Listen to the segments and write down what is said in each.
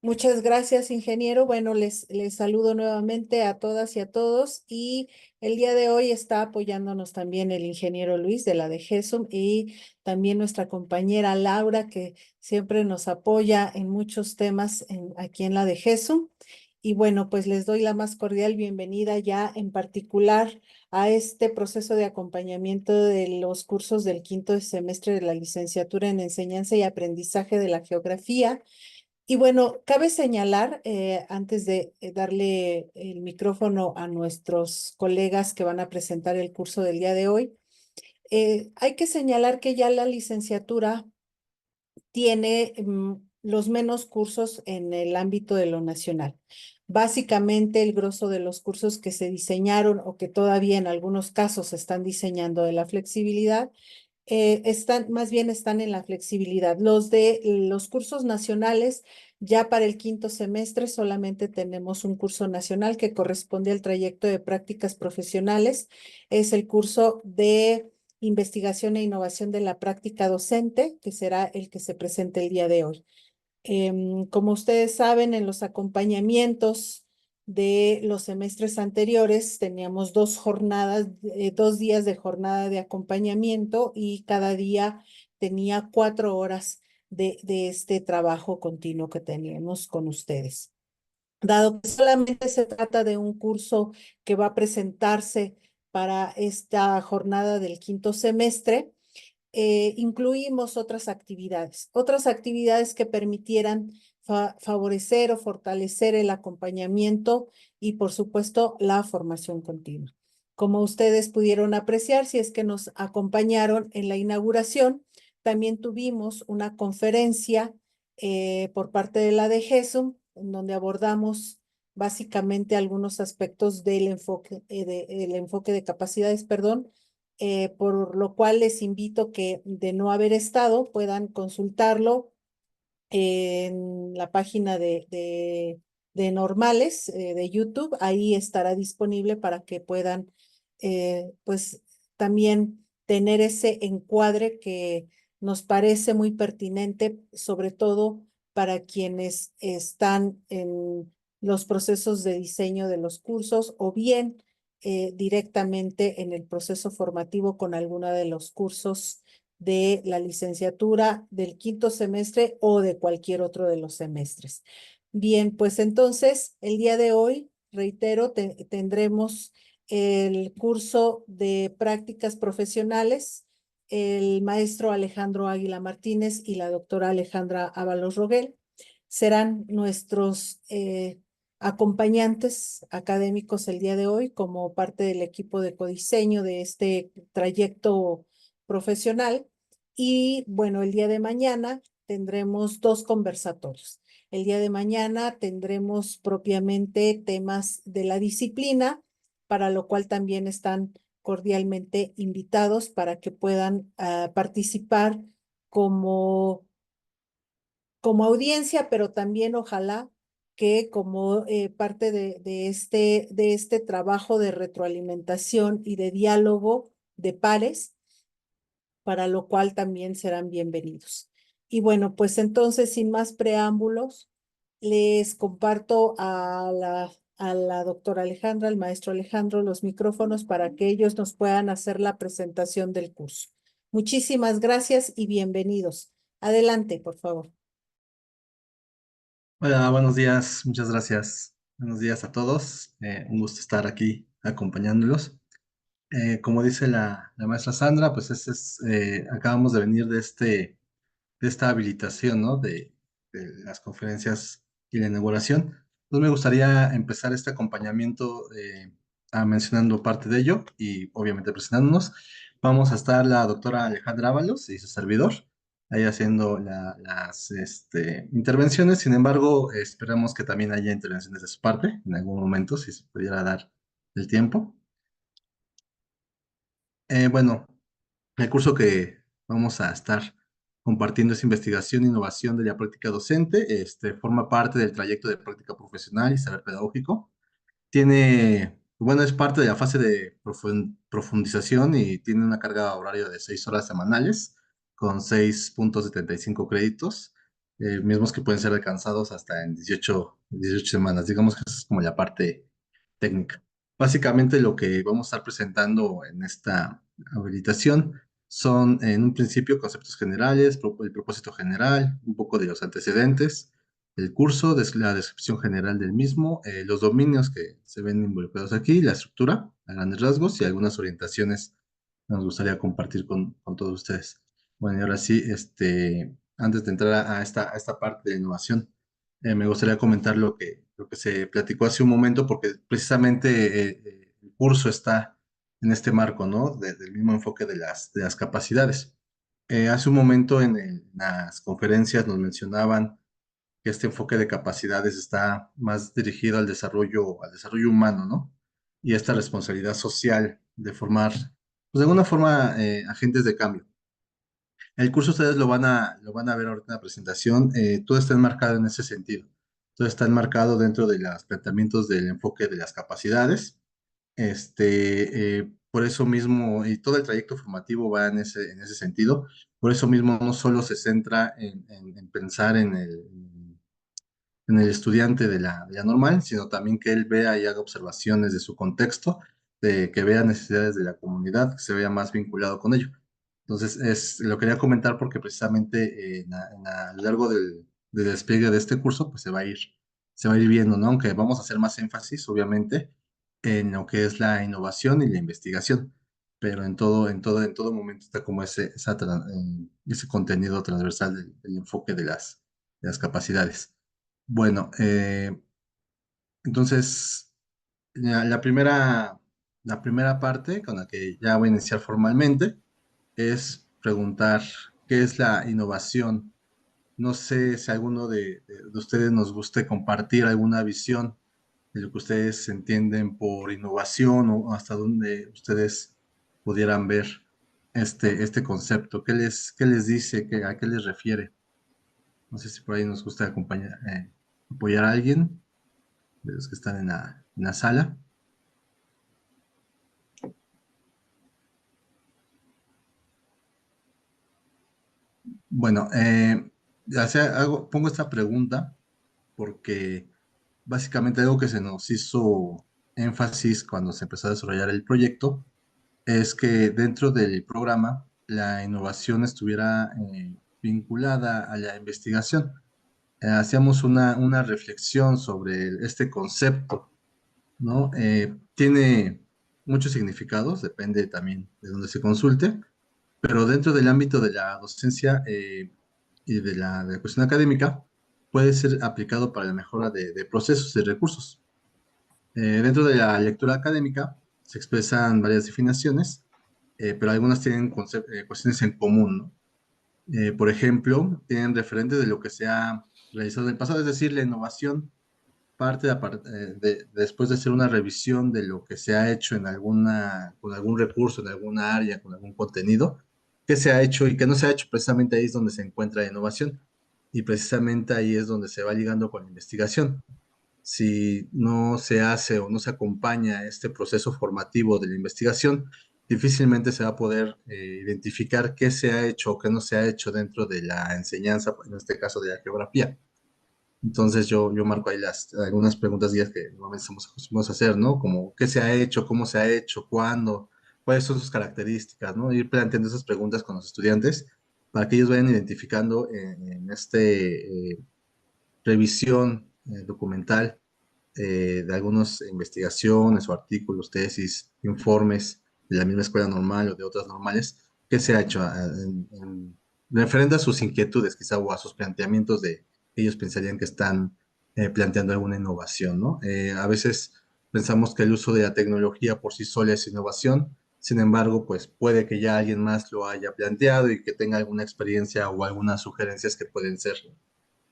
Muchas gracias, ingeniero. Bueno, les saludo nuevamente a todas y a todos y el día de hoy está apoyándonos también el ingeniero Luis de la de GESUM y también nuestra compañera Laura que siempre nos apoya en muchos temas aquí en la de GESUM. Y bueno, pues les doy la más cordial bienvenida ya en particular a este proceso de acompañamiento de los cursos del quinto semestre de la licenciatura en Enseñanza y Aprendizaje de la Geografía. Y bueno, cabe señalar, antes de darle el micrófono a nuestros colegas que van a presentar el curso del día de hoy, hay que señalar que ya la licenciatura tiene los menos cursos en el ámbito de lo nacional. Básicamente, el grosso de los cursos que se diseñaron o que todavía en algunos casos se están diseñando de la flexibilidad más bien están en la flexibilidad. Los de los cursos nacionales, ya para el quinto semestre solamente tenemos un curso nacional que corresponde al trayecto de prácticas profesionales. Es el curso de investigación e innovación de la práctica docente, que será el que se presente el día de hoy. Como ustedes saben, en los acompañamientos de los semestres anteriores teníamos 2 jornadas, 2 días de jornada de acompañamiento y cada día tenía 4 horas de este trabajo continuo que teníamos con ustedes. Dado que solamente se trata de un curso que va a presentarse para esta jornada del quinto semestre, incluimos otras actividades que permitieran favorecer o fortalecer el acompañamiento y, por supuesto, la formación continua. Como ustedes pudieron apreciar, si es que nos acompañaron en la inauguración, también tuvimos una conferencia por parte de la de GESUM, en donde abordamos básicamente algunos aspectos el enfoque de capacidades, perdón, por lo cual les invito que de no haber estado puedan consultarlo en la página de Normales de YouTube. Ahí estará disponible para que puedan pues también tener ese encuadre que nos parece muy pertinente, sobre todo para quienes están en los procesos de diseño de los cursos o bien directamente en el proceso formativo con alguno de los cursos de la licenciatura del quinto semestre o de cualquier otro de los semestres. Bien, pues entonces el día de hoy, reitero, tendremos el curso de prácticas profesionales, el maestro Alejandro Águila Martínez y la doctora Alejandra Ábalos Roguel. Serán nuestros acompañantes académicos el día de hoy como parte del equipo de codiseño de este trayecto profesional. Y bueno, el día de mañana tendremos 2 conversatorios. El día de mañana tendremos propiamente temas de la disciplina, para lo cual también están cordialmente invitados para que puedan participar como como audiencia, pero también ojalá que como parte de este trabajo de retroalimentación y de diálogo de pares, para lo cual también serán bienvenidos. Y bueno, pues entonces, sin más preámbulos, les comparto a la doctora Alejandra, al maestro Alejandro, los micrófonos para que ellos nos puedan hacer la presentación del curso. Muchísimas gracias y bienvenidos. Adelante, por favor. Hola, buenos días, muchas gracias. Buenos días a todos. Un gusto estar aquí acompañándolos. Como dice la maestra Sandra, pues acabamos de venir de esta habilitación, ¿no? De las conferencias y la inauguración. Entonces me gustaría empezar este acompañamiento mencionando parte de ello y obviamente presentándonos. Vamos a estar la doctora Alejandra Ábalos y su servidor ahí haciendo las intervenciones. Sin embargo, esperamos que también haya intervenciones de su parte en algún momento, si se pudiera dar el tiempo. Bueno, el curso que vamos a estar compartiendo es investigación e innovación de la práctica docente. Forma parte del trayecto de práctica profesional y saber pedagógico. Bueno, es parte de la fase de profundización y tiene una carga horaria de 6 horas semanales con 6,75 créditos. mismos que pueden ser alcanzados hasta en 18 semanas. Digamos que esa es como la parte técnica. Básicamente lo que vamos a estar presentando en esta habilitación son en un principio conceptos generales, el propósito general, un poco de los antecedentes, el curso, la descripción general del mismo, los dominios que se ven involucrados aquí, la estructura a grandes rasgos y algunas orientaciones que nos gustaría compartir con todos ustedes. Bueno, y ahora sí, antes de entrar a esta parte de innovación, me gustaría comentar lo que se platicó hace un momento, porque precisamente el curso está en este marco, ¿no? Del mismo enfoque de las capacidades. Hace un momento en las conferencias nos mencionaban que este enfoque de capacidades está más dirigido al desarrollo humano, ¿no? Y esta responsabilidad social de formar, pues de alguna forma, agentes de cambio. El curso ustedes lo van a ver ahorita en la presentación, todo está enmarcado en ese sentido. Todo está enmarcado dentro de los planteamientos del enfoque de las capacidades. Por eso mismo, y todo el trayecto formativo va en ese sentido. Por eso mismo no solo se centra en pensar en el estudiante de la normal, sino también que él vea y haga observaciones de su contexto, de que vea necesidades de la comunidad, que se vea más vinculado con ello. Entonces, lo quería comentar porque precisamente a lo largo del despliegue de este curso, pues se va a ir viendo, ¿no? Aunque vamos a hacer más énfasis, obviamente, en lo que es la innovación y la investigación, pero en todo momento está como ese contenido transversal del enfoque de las capacidades. Bueno, entonces, la la primera parte con la que ya voy a iniciar formalmente es preguntar qué es la innovación. No sé si alguno de ustedes nos guste compartir alguna visión de lo que ustedes entienden por innovación o hasta dónde ustedes pudieran ver este concepto. Qué les dice? A qué les refiere? No sé si por ahí nos gusta apoyar a alguien de los que están en la sala. Bueno, pongo esta pregunta porque básicamente algo que se nos hizo énfasis cuando se empezó a desarrollar el proyecto es que dentro del programa la innovación estuviera vinculada a la investigación. Hacíamos una reflexión sobre este concepto, ¿no? Tiene muchos significados, depende también de dónde se consulte, pero dentro del ámbito de la docencia y de la cuestión académica, puede ser aplicado para la mejora de procesos y recursos. Dentro de la lectura académica se expresan varias definiciones, pero algunas tienen cuestiones en común, ¿no? Por ejemplo, tienen referente de lo que se ha realizado en el pasado, es decir, la innovación parte después de hacer una revisión de lo que se ha hecho con algún recurso, en alguna área, con algún contenido, que se ha hecho y que no se ha hecho, precisamente ahí es donde se encuentra la innovación y precisamente ahí es donde se va ligando con la investigación. Si no se hace o no se acompaña este proceso formativo de la investigación, difícilmente se va a poder identificar qué se ha hecho o qué no se ha hecho dentro de la enseñanza, en este caso de la geografía. Entonces yo marco ahí algunas preguntas guías que normalmente estamos acostumbrados a hacer, ¿no? Como qué se ha hecho, cómo se ha hecho, cuándo, cuáles son sus características, ¿no? Ir planteando esas preguntas con los estudiantes para que ellos vayan identificando en revisión documental de algunas investigaciones o artículos, tesis, informes de la misma escuela normal o de otras normales, qué se ha hecho referente a sus inquietudes quizá o a sus planteamientos de ellos pensarían que están planteando alguna innovación, ¿no? A veces pensamos que el uso de la tecnología por sí sola es innovación, sin embargo, pues puede que ya alguien más lo haya planteado y que tenga alguna experiencia o algunas sugerencias que pueden ser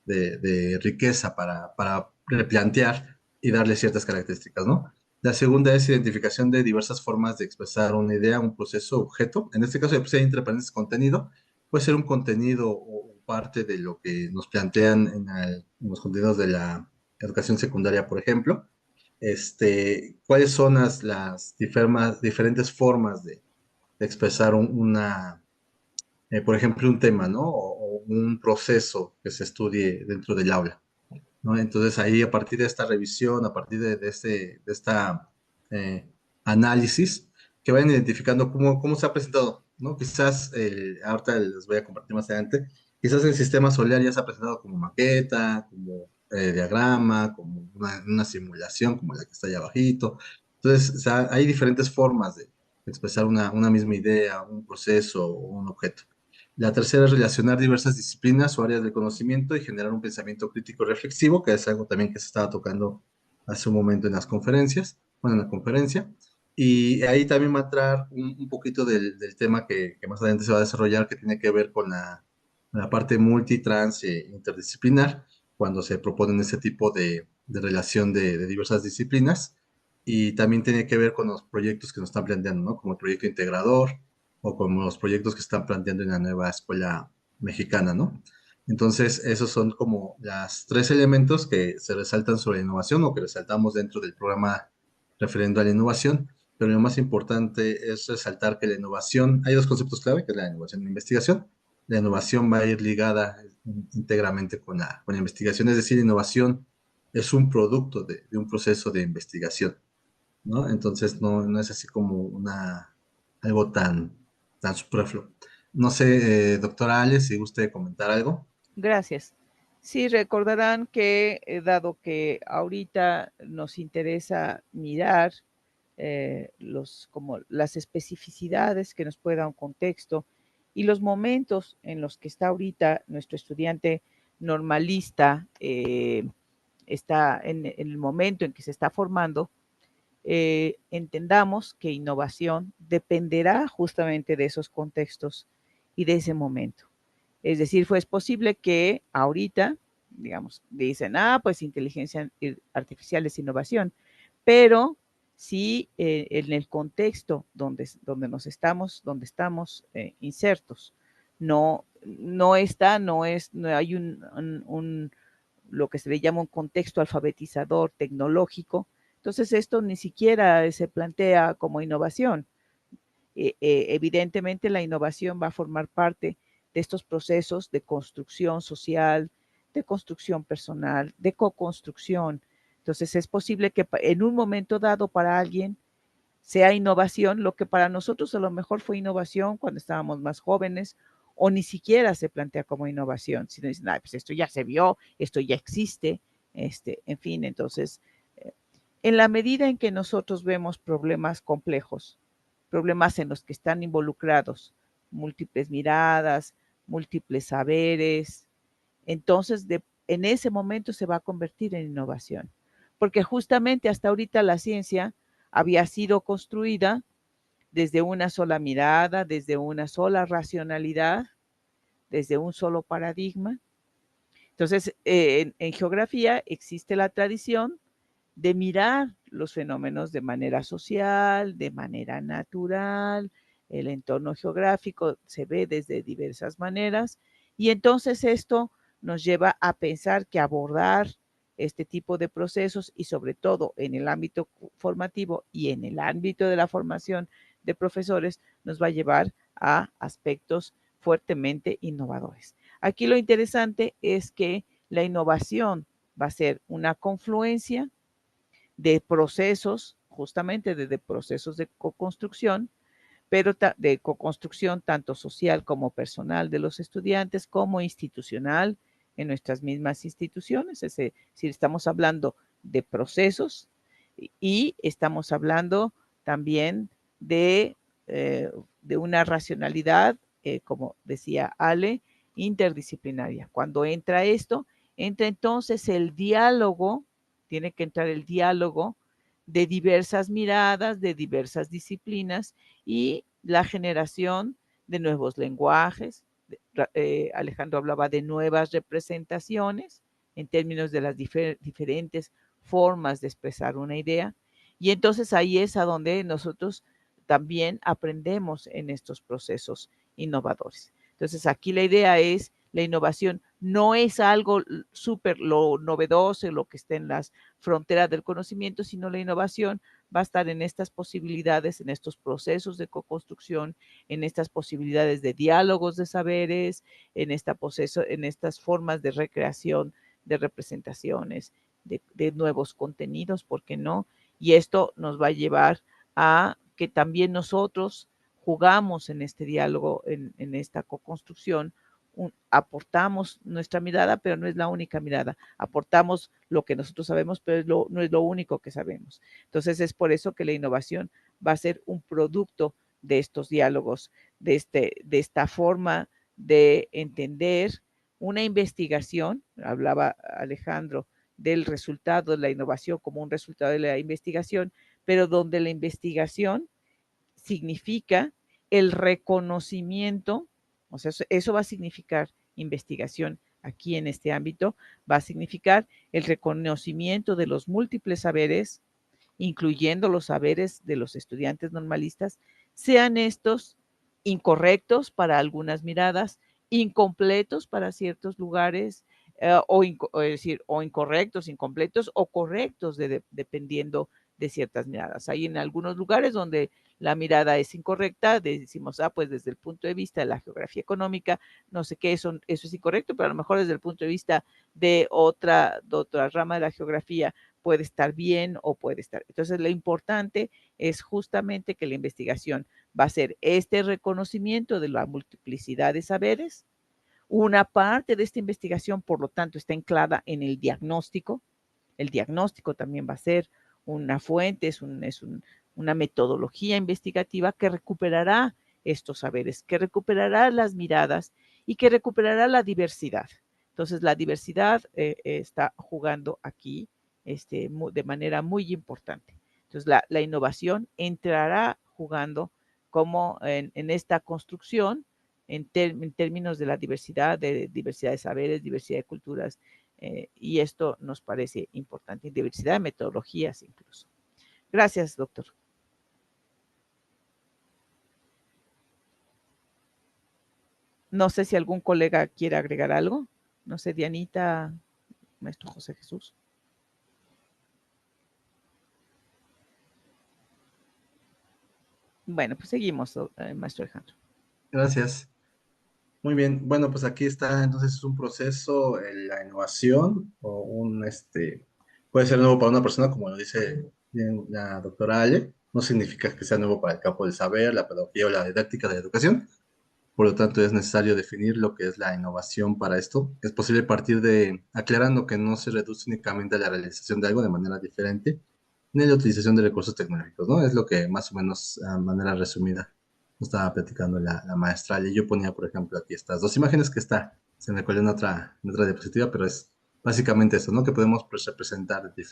de riqueza para replantear y darle ciertas características, ¿no? La segunda es identificación de diversas formas de expresar una idea, un proceso, objeto. En este caso, puse entre paréntesis contenido. Puede ser un contenido o parte de lo que nos plantean en los contenidos de la educación secundaria, por ejemplo. ¿Cuáles son diferentes formas de expresar por ejemplo, un tema, ¿no? un proceso que se estudie dentro del aula, ¿no? Entonces ahí a partir de esta revisión, a partir de esta eh, análisis, que vayan identificando cómo se ha presentado, ¿no? Quizás, ahorita les voy a compartir más adelante, quizás el sistema solar ya se ha presentado como maqueta, como diagrama, como una simulación, como la que está allá abajito. Entonces, o sea, hay diferentes formas de expresar una misma idea, un proceso o un objeto. La tercera es relacionar diversas disciplinas o áreas del conocimiento y generar un pensamiento crítico reflexivo, que es algo también que se estaba tocando hace un momento en las conferencias, bueno, en la conferencia. Y ahí también va a entrar un poquito del tema que más adelante se va a desarrollar, que tiene que ver con la parte multitrans e interdisciplinar, cuando se proponen ese tipo de relación de diversas disciplinas. Y también tiene que ver con los proyectos que nos están planteando, ¿no? Como el proyecto integrador, o como los proyectos que están planteando en la nueva escuela mexicana, ¿no? Entonces, esos son como los tres elementos que se resaltan sobre la innovación o que resaltamos dentro del programa referiendo a la innovación, pero lo más importante es resaltar que la innovación, hay dos conceptos clave, que es la innovación y la investigación. La innovación va a ir ligada íntegramente con la investigación, es decir, innovación es un producto de un proceso de investigación, ¿no? Entonces no es así como algo tan superfluo. No sé, doctora Ale, si guste comentar algo. Gracias. Sí, recordarán que dado que ahorita nos interesa mirar como las especificidades que nos puede dar un contexto y los momentos en los que está ahorita nuestro estudiante normalista, está en el momento en que se está formando, entendamos que innovación dependerá justamente de esos contextos y de ese momento. Es decir, es posible que ahorita, digamos, dicen, pues inteligencia artificial es innovación, pero si en el contexto donde estamos insertos, no hay lo que se le llama un contexto alfabetizador tecnológico, entonces esto ni siquiera se plantea como innovación. Evidentemente la innovación va a formar parte de estos procesos de construcción social, de construcción personal, de co-construcción. Entonces es posible que en un momento dado para alguien sea innovación lo que para nosotros a lo mejor fue innovación cuando estábamos más jóvenes o ni siquiera se plantea como innovación, sino dicen, pues esto ya se vio, esto ya existe, en fin, entonces, en la medida en que nosotros vemos problemas complejos, problemas en los que están involucrados múltiples miradas, múltiples saberes, entonces en ese momento se va a convertir en innovación. Porque justamente hasta ahorita la ciencia había sido construida desde una sola mirada, desde una sola racionalidad, desde un solo paradigma. Entonces, en geografía existe la tradición de mirar los fenómenos de manera social, de manera natural, el entorno geográfico se ve desde diversas maneras y entonces esto nos lleva a pensar que abordar este tipo de procesos y sobre todo en el ámbito formativo y en el ámbito de la formación de profesores nos va a llevar a aspectos fuertemente innovadores. Aquí lo interesante es que la innovación va a ser una confluencia de procesos, justamente de procesos de co-construcción, pero de co-construcción tanto social como personal de los estudiantes, como institucional en nuestras mismas instituciones. Es decir, estamos hablando de procesos y estamos hablando también de una racionalidad, como decía Ale, interdisciplinaria. Cuando entra esto, entra entonces el diálogo, tiene que entrar el diálogo de diversas miradas, de diversas disciplinas y la generación de nuevos lenguajes. Alejandro hablaba de nuevas representaciones en términos de las diferentes formas de expresar una idea. Y entonces ahí es a donde nosotros también aprendemos en estos procesos innovadores. Entonces aquí la idea es, la innovación no es algo súper lo novedoso, lo que está en las fronteras del conocimiento, sino la innovación va a estar en estas posibilidades, en estos procesos de co-construcción, en estas posibilidades de diálogos de saberes, en estas formas de recreación, de representaciones, de nuevos contenidos, ¿por qué no? Y esto nos va a llevar a que también nosotros jugamos en este diálogo, en esta co-construcción, aportamos nuestra mirada, pero no es la única mirada. Aportamos lo que nosotros sabemos, pero no es lo único que sabemos. Entonces es por eso que la innovación va a ser un producto de estos diálogos, de esta forma de entender una investigación. Hablaba Alejandro del resultado de la innovación como un resultado de la investigación, pero donde la investigación significa el reconocimiento, o sea, eso va a significar investigación aquí en este ámbito, va a significar el reconocimiento de los múltiples saberes, incluyendo los saberes de los estudiantes normalistas, sean estos incorrectos para algunas miradas, incompletos para ciertos lugares, es decir, o incorrectos, incompletos o correctos dependiendo de ciertas miradas. Hay en algunos lugares donde la mirada es incorrecta, decimos, pues desde el punto de vista de la geografía económica, no sé qué, eso es incorrecto, pero a lo mejor desde el punto de vista de otra rama de la geografía puede estar bien o puede estar. Entonces, lo importante es justamente que la investigación va a ser este reconocimiento de la multiplicidad de saberes. Una parte de esta investigación, por lo tanto, está anclada en el diagnóstico. El diagnóstico también va a ser una fuente, es una metodología investigativa que recuperará estos saberes, que recuperará las miradas y que recuperará la diversidad. Entonces, la diversidad está jugando aquí de manera muy importante. Entonces, la innovación entrará jugando como en esta construcción en términos de la diversidad de saberes, diversidad de culturas, y esto nos parece importante, diversidad de metodologías incluso. Gracias, doctor. No sé si algún colega quiere agregar algo. No sé, Dianita, maestro José Jesús. Bueno, pues seguimos, maestro Alejandro. Gracias. Muy bien. Bueno, pues aquí está entonces un proceso, la innovación o puede ser nuevo para una persona, como lo dice bien la doctora Ale. No significa que sea nuevo para el campo del saber, la pedagogía o la didáctica de la educación. Por lo tanto, es necesario definir lo que es la innovación para esto. Es posible partir de aclarando que no se reduce únicamente a la realización de algo de manera diferente, ni a la utilización de recursos tecnológicos, ¿no? Es lo que más o menos, a manera resumida, estaba platicando la maestra. Y yo ponía, por ejemplo, aquí estas dos imágenes que se me coló en otra diapositiva, pero es básicamente eso, ¿no? Que podemos pues, representar de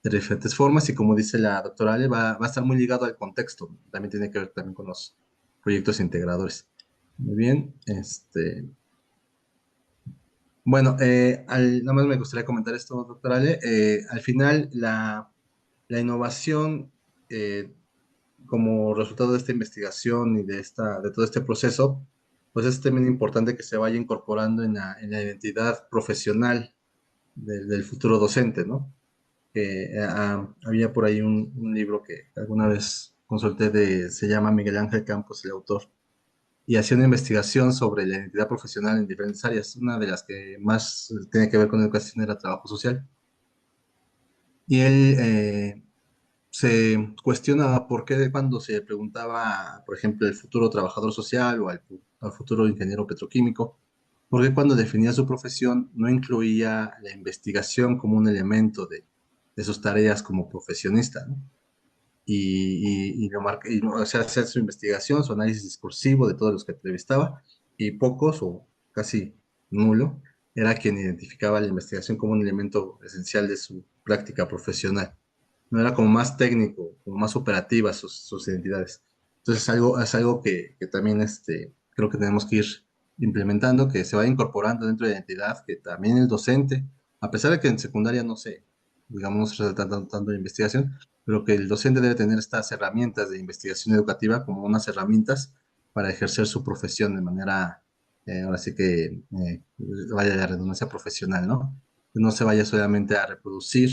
diferentes formas y como dice la doctora Ale, va a estar muy ligado al contexto. También tiene que ver también con los proyectos integradores. Muy bien, bueno, nada más me gustaría comentar esto, doctor Ale. Al final, la innovación, como resultado de esta investigación y de todo este proceso, pues es también importante que se vaya incorporando en la identidad profesional del futuro docente, ¿no? Había por ahí un libro que alguna vez consulté se llama Miguel Ángel Campos, el autor y hacía una investigación sobre la identidad profesional en diferentes áreas. Una de las que más tiene que ver con educación era trabajo social. Y él se cuestionaba por qué cuando se preguntaba, por ejemplo, el futuro trabajador social o al futuro ingeniero petroquímico, por qué cuando definía su profesión no incluía la investigación como un elemento de sus tareas como profesionista, ¿no? O sea, hacer su investigación, su análisis discursivo de todos los que entrevistaba, y pocos o casi nulo era quien identificaba la investigación como un elemento esencial de su práctica profesional. No era como más técnico, como más operativa sus identidades. Entonces es algo que también creo que tenemos que ir implementando, que se vaya incorporando dentro de la identidad, que también el docente, a pesar de que en secundaria no se, digamos, no se trata tanto de investigación, pero que el docente debe tener estas herramientas de investigación educativa como unas herramientas para ejercer su profesión de manera, ahora sí que, vaya la redundancia profesional, ¿no? Que no se vaya solamente a reproducir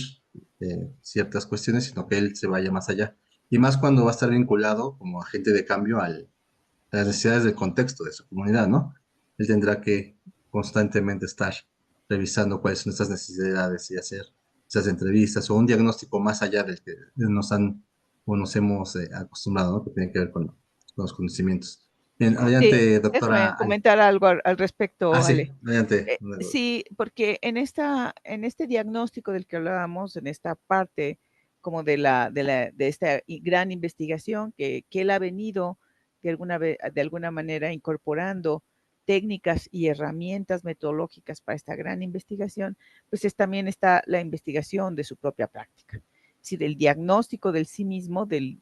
ciertas cuestiones, sino que él se vaya más allá. Y más cuando va a estar vinculado como agente de cambio a las necesidades del contexto de su comunidad, ¿no? Él tendrá que constantemente estar revisando cuáles son estas necesidades y hacer esas entrevistas o un diagnóstico más allá del que nos han o nos hemos acostumbrado, ¿no? Que tiene que ver con los conocimientos. Bien, Sí, adelante, déjame doctora Ali. comentar algo al respecto, Sí, Ale. adelante. Sí, porque en este diagnóstico del que hablábamos, en esta parte como de esta gran investigación que él ha venido de alguna manera incorporando técnicas y herramientas metodológicas para esta gran investigación, pues también está la investigación de su propia práctica. Es decir, el diagnóstico del sí mismo, de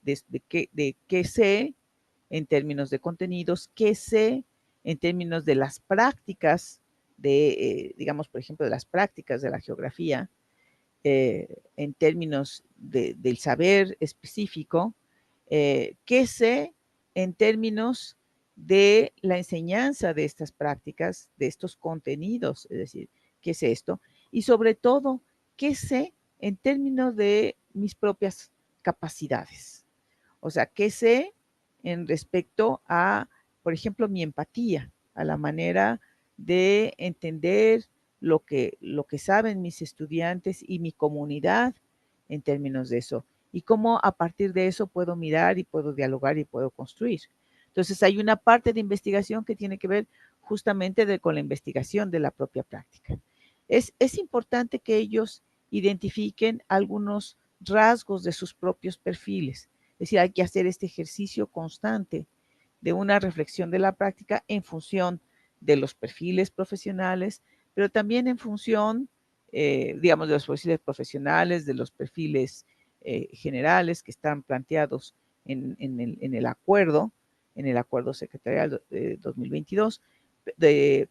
qué sé en términos de contenidos, qué sé en términos de las prácticas digamos, por ejemplo, de las prácticas de la geografía, en términos del saber específico, qué sé en términos de la enseñanza de estas prácticas, de estos contenidos, es decir, qué es esto, y sobre todo, qué sé en términos de mis propias capacidades. O sea, qué sé en respecto a, por ejemplo, mi empatía, a la manera de entender lo que saben mis estudiantes y mi comunidad en términos de eso. Y cómo a partir de eso puedo mirar y puedo dialogar y puedo construir. Entonces hay una parte de investigación que tiene que ver justamente con la investigación de la propia práctica. Es importante que ellos identifiquen algunos rasgos de sus propios perfiles. Es decir, hay que hacer este ejercicio constante de una reflexión de la práctica en función de los perfiles profesionales, pero también en función, digamos, de los perfiles profesionales, de los perfiles generales que están planteados en el acuerdo secretarial de 2022. De,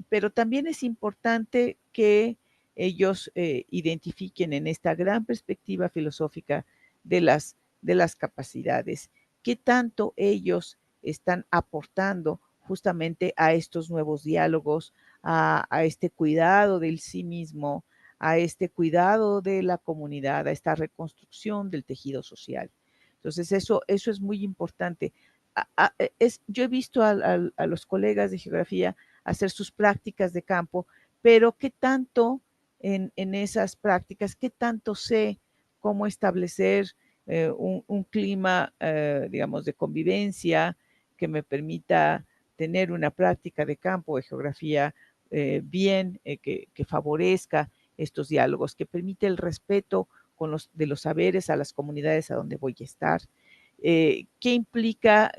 pero también es importante que ellos identifiquen en esta gran perspectiva filosófica de las capacidades, qué tanto ellos están aportando justamente a estos nuevos diálogos, a este cuidado del sí mismo, a este cuidado de la comunidad, a esta reconstrucción del tejido social. Entonces, eso es muy importante. Yo he visto a los colegas de geografía hacer sus prácticas de campo, pero qué tanto en esas prácticas, qué tanto sé cómo establecer un clima, digamos, de convivencia que me permita tener una práctica de campo de geografía que favorezca estos diálogos, que permite el respeto de los saberes a las comunidades a donde voy a estar. Qué implica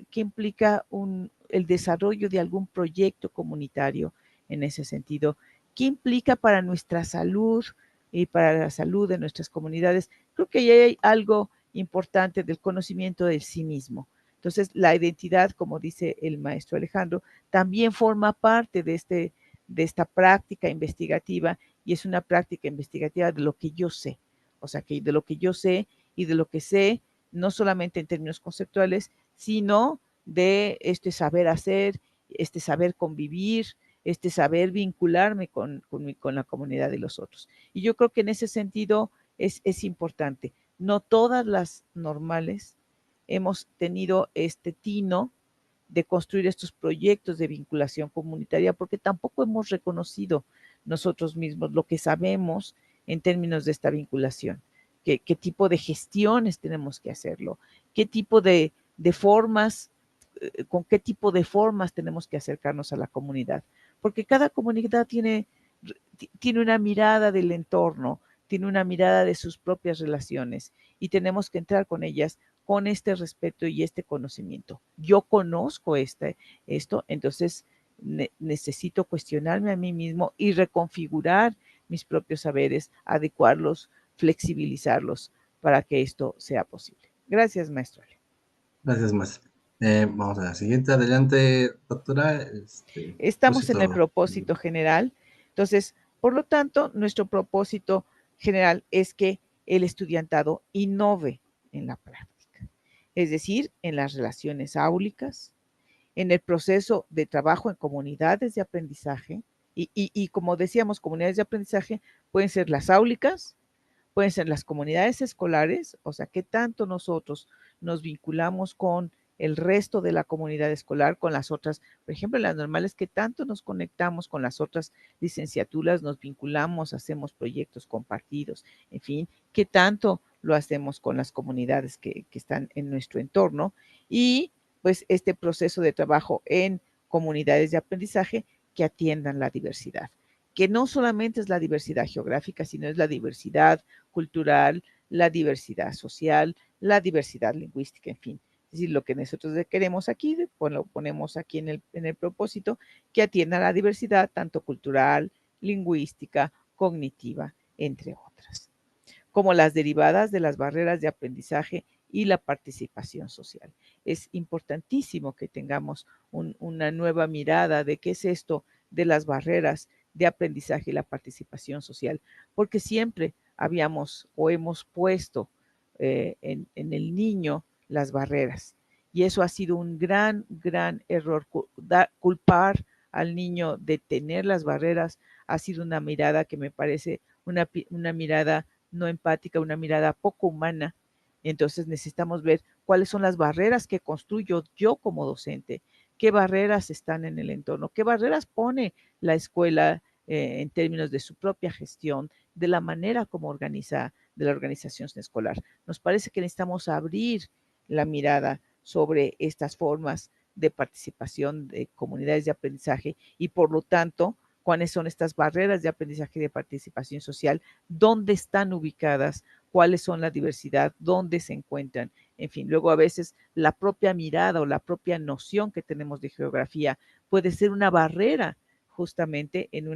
el desarrollo de algún proyecto comunitario en ese sentido? ¿Qué implica para nuestra salud y para la salud de nuestras comunidades? Creo que ahí hay algo importante del conocimiento del sí mismo. Entonces, la identidad, como dice el maestro Alejandro, también forma parte de esta práctica investigativa y es una práctica investigativa de lo que yo sé. O sea, que de lo que yo sé y de lo que sé, no solamente en términos conceptuales, sino de este saber hacer, este saber convivir, este saber vincularme con la comunidad de los otros. Y yo creo que en ese sentido es importante. No todas las normales hemos tenido este tino de construir estos proyectos de vinculación comunitaria porque tampoco hemos reconocido nosotros mismos lo que sabemos en términos de esta vinculación. ¿Qué tipo de gestiones tenemos que hacerlo? ¿Qué tipo de formas, con qué tipo de formas tenemos que acercarnos a la comunidad? Porque cada comunidad tiene una mirada del entorno, tiene una mirada de sus propias relaciones y tenemos que entrar con ellas con este respeto y este conocimiento. Yo conozco esto, entonces necesito cuestionarme a mí mismo y reconfigurar mis propios saberes, adecuarlos, flexibilizarlos para que esto sea posible. Gracias, maestro. Gracias, más. Vamos a la siguiente. Adelante, doctora. Estamos en el propósito general. Entonces, por lo tanto, nuestro propósito general es que el estudiantado innove en la práctica, es decir, en las relaciones áulicas, en el proceso de trabajo en comunidades de aprendizaje, y como decíamos, comunidades de aprendizaje pueden ser las áulicas, pueden ser las comunidades escolares, o sea, qué tanto nosotros nos vinculamos con el resto de la comunidad escolar, con las otras, por ejemplo, las normales, qué tanto nos conectamos con las otras licenciaturas, nos vinculamos, hacemos proyectos compartidos, en fin, qué tanto lo hacemos con las comunidades que están en nuestro entorno y pues este proceso de trabajo en comunidades de aprendizaje que atiendan la diversidad, que no solamente es la diversidad geográfica, sino es la diversidad cultural, la diversidad social, la diversidad lingüística, en fin. Es decir, lo que nosotros queremos aquí, pues lo ponemos aquí en el propósito, que atienda la diversidad tanto cultural, lingüística, cognitiva, entre otras, como las derivadas de las barreras de aprendizaje y la participación social. Es importantísimo que tengamos una nueva mirada de qué es esto de las barreras de aprendizaje y la participación social, porque siempre habíamos o hemos puesto en el niño las barreras. Y eso ha sido un gran, gran error. Culpar al niño de tener las barreras ha sido una mirada que me parece una mirada no empática, una mirada poco humana. Entonces necesitamos ver cuáles son las barreras que construyo yo como docente, qué barreras están en el entorno, qué barreras pone la escuela en términos de su propia gestión, de la manera como organiza, de la organización escolar. Nos parece que necesitamos abrir la mirada sobre estas formas de participación de comunidades de aprendizaje y por lo tanto, cuáles son estas barreras de aprendizaje y de participación social, dónde están ubicadas, cuáles son la diversidad, dónde se encuentran. En fin, luego a veces la propia mirada o la propia noción que tenemos de geografía puede ser una barrera justamente en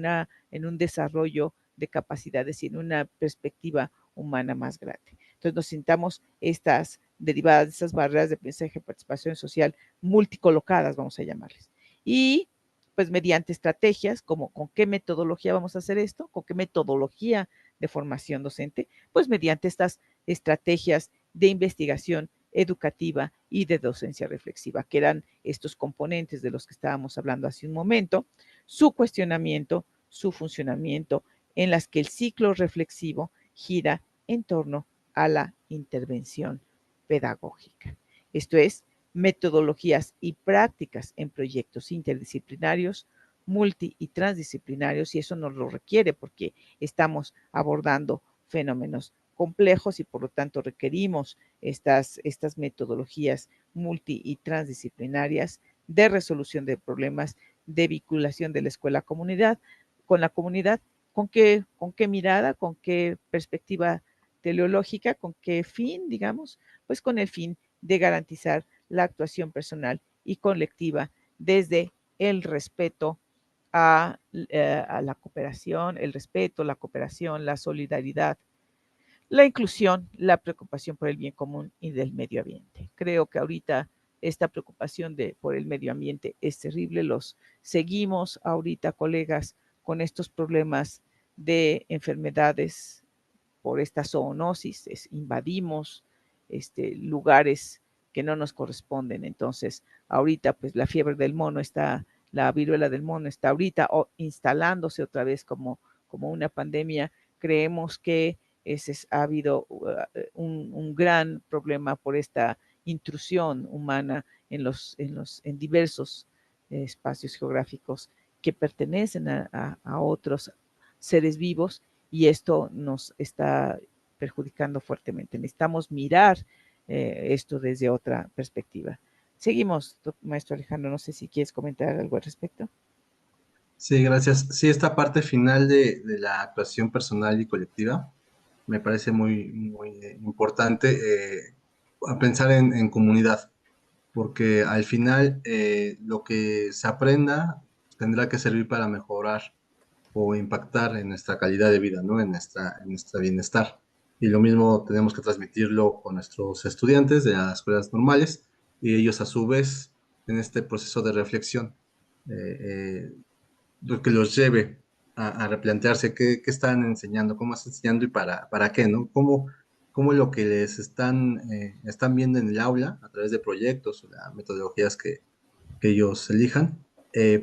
un desarrollo de capacidades y en una perspectiva humana más grande. Entonces nos sintamos estas derivadas de esas barreras de aprendizaje y participación social multicolocadas, vamos a llamarles. Y pues mediante estrategias, como con qué metodología vamos a hacer esto, con qué metodología de formación docente, pues mediante estas estrategias de investigación educativa y de docencia reflexiva, que eran estos componentes de los que estábamos hablando hace un momento, su cuestionamiento, su funcionamiento, en las que el ciclo reflexivo gira en torno a la intervención pedagógica. Esto es, metodologías y prácticas en proyectos interdisciplinarios, multi y transdisciplinarios, y eso nos lo requiere porque estamos abordando fenómenos complejos y por lo tanto requerimos estas metodologías multi y transdisciplinarias de resolución de problemas, de vinculación de la escuela comunidad, con la comunidad, con qué mirada, con qué perspectiva teleológica, con qué fin, digamos, pues con el fin de garantizar la actuación personal y colectiva desde el respeto a la cooperación, el respeto, la cooperación, la solidaridad, la inclusión, la preocupación por el bien común y del medio ambiente. Creo que ahorita esta preocupación por el medio ambiente es terrible. Los seguimos ahorita, colegas, con estos problemas de enfermedades por esta zoonosis, invadimos lugares que no nos corresponden. Entonces, ahorita, pues la fiebre del mono está, la viruela del mono está ahorita instalándose otra vez como una pandemia. Creemos que ha habido un gran problema por esta intrusión humana en diversos espacios geográficos que pertenecen a otros seres vivos y esto nos está perjudicando fuertemente. Necesitamos mirar esto desde otra perspectiva. Seguimos, maestro Alejandro, no sé si quieres comentar algo al respecto. Sí, gracias. Sí, esta parte final de la actuación personal y colectiva me parece muy, muy importante a pensar en comunidad, porque al final lo que se aprenda tendrá que servir para mejorar o impactar en nuestra calidad de vida, ¿no? En nuestra bienestar. Y lo mismo tenemos que transmitirlo con nuestros estudiantes de las escuelas normales y ellos a su vez en este proceso de reflexión, lo que los lleve a replantearse qué están enseñando, cómo están enseñando y para qué, ¿no? Cómo lo que les están viendo en el aula a través de proyectos o las metodologías que ellos elijan,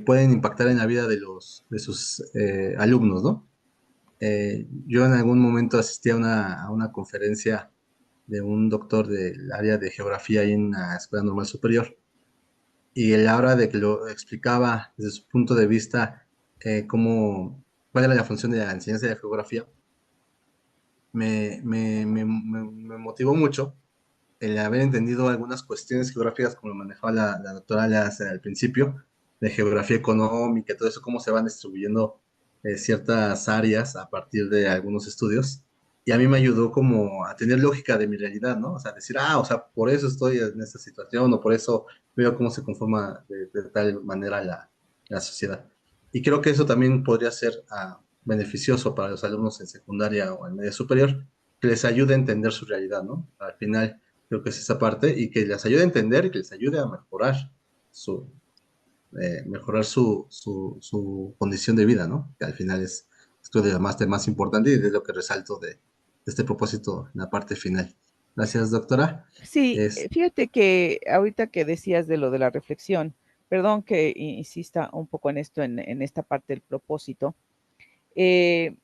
pueden impactar en la vida de sus alumnos, ¿no? Yo en algún momento asistí a una conferencia de un doctor del área de geografía ahí en la Escuela Normal Superior, y él habla de que lo explicaba desde su punto de vista, cuál era la función de la enseñanza de geografía. Me motivó mucho el haber entendido algunas cuestiones geográficas como lo manejaba la doctora Alias al principio, de geografía económica, todo eso, cómo se van distribuyendo ciertas áreas a partir de algunos estudios. Y a mí me ayudó como a tener lógica de mi realidad, ¿no? O sea, decir, o sea, por eso estoy en esta situación o por eso veo cómo se conforma de tal manera la sociedad. Y creo que eso también podría ser beneficioso para los alumnos en secundaria o en media superior, que les ayude a entender su realidad, ¿no? Al final, creo que es esa parte y que les ayude a entender y que les ayude a su, mejorar su condición de vida, ¿no? Que al final es creo, de más importante y de lo que resalto de este propósito en la parte final. Gracias, doctora. Sí, Es, fíjate que ahorita que decías de lo de la reflexión, perdón que insista un poco en esto, en esta parte del propósito. eh,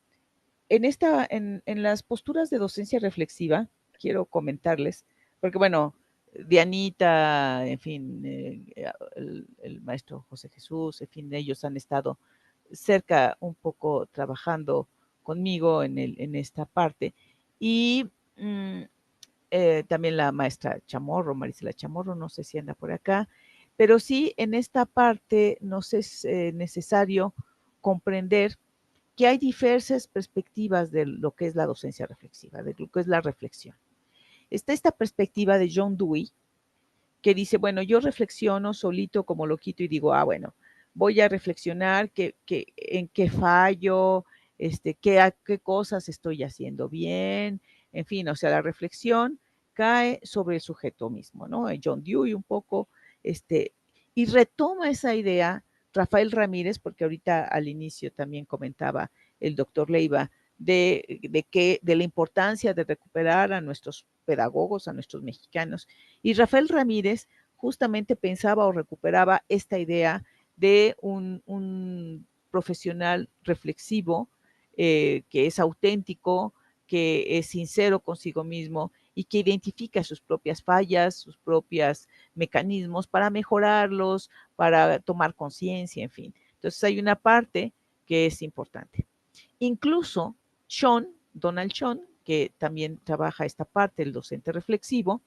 en las posturas de docencia reflexiva, quiero comentarles, porque bueno, Dianita, en fin, el maestro José Jesús, en fin, ellos han estado cerca un poco trabajando conmigo en esta parte. Y también la maestra Chamorro, Marisela Chamorro, no sé si anda por acá, pero sí en esta parte nos es necesario comprender que hay diversas perspectivas de lo que es la docencia reflexiva, de lo que es la reflexión. Está esta perspectiva de John Dewey, que dice, bueno, yo reflexiono solito como loquito y digo, bueno, voy a reflexionar en qué fallo, qué cosas estoy haciendo bien, en fin, o sea, la reflexión cae sobre el sujeto mismo, ¿no? John Dewey un poco, este, y retoma esa idea Rafael Ramírez, porque ahorita al inicio también comentaba el doctor Leiva de la importancia de recuperar a nuestros pedagogos, a nuestros mexicanos. Y Rafael Ramírez justamente pensaba o recuperaba esta idea de un profesional reflexivo, que es auténtico, que es sincero consigo mismo y que identifica sus propias fallas, sus propios mecanismos para mejorarlos, para tomar conciencia, en fin. Entonces hay una parte que es importante. Incluso Donald Sean, que también trabaja esta parte del docente reflexivo,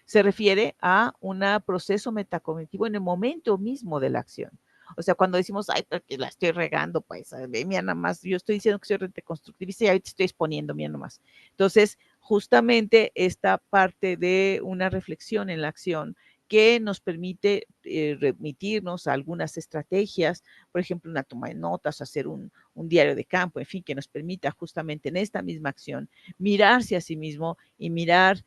se refiere a un proceso metacognitivo en el momento mismo de la acción. O sea, cuando decimos, ay, porque la estoy regando, pues, mira nada más, yo estoy diciendo que soy reconstructivista y ahorita estoy exponiendo, mira nomás. Entonces, justamente esta parte de una reflexión en la acción que nos permite remitirnos a algunas estrategias, por ejemplo, una toma de notas, hacer un diario de campo, en fin, que nos permita justamente en esta misma acción mirarse a sí mismo y mirar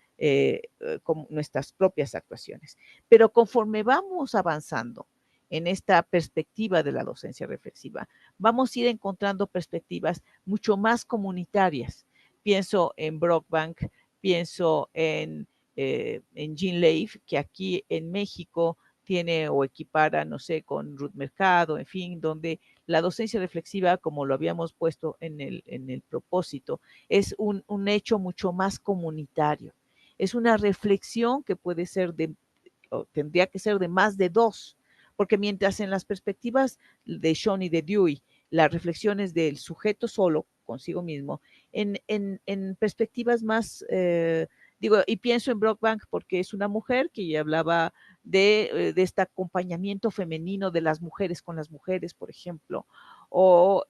con nuestras propias actuaciones. Pero conforme vamos avanzando en esta perspectiva de la docencia reflexiva, vamos a ir encontrando perspectivas mucho más comunitarias. Pienso en Brockbank, pienso en Jean Leif, que aquí en México tiene o equipara, no sé, con Ruth Mercado, en fin, donde la docencia reflexiva, como lo habíamos puesto en el propósito, es un hecho mucho más comunitario. Es una reflexión que puede ser o tendría que ser de más de dos, porque mientras en las perspectivas de Sean y de Dewey, las reflexiones del sujeto solo, consigo mismo, en perspectivas más, digo, y pienso en Brockbank porque es una mujer que ya hablaba de este acompañamiento femenino de las mujeres con las mujeres, por ejemplo, o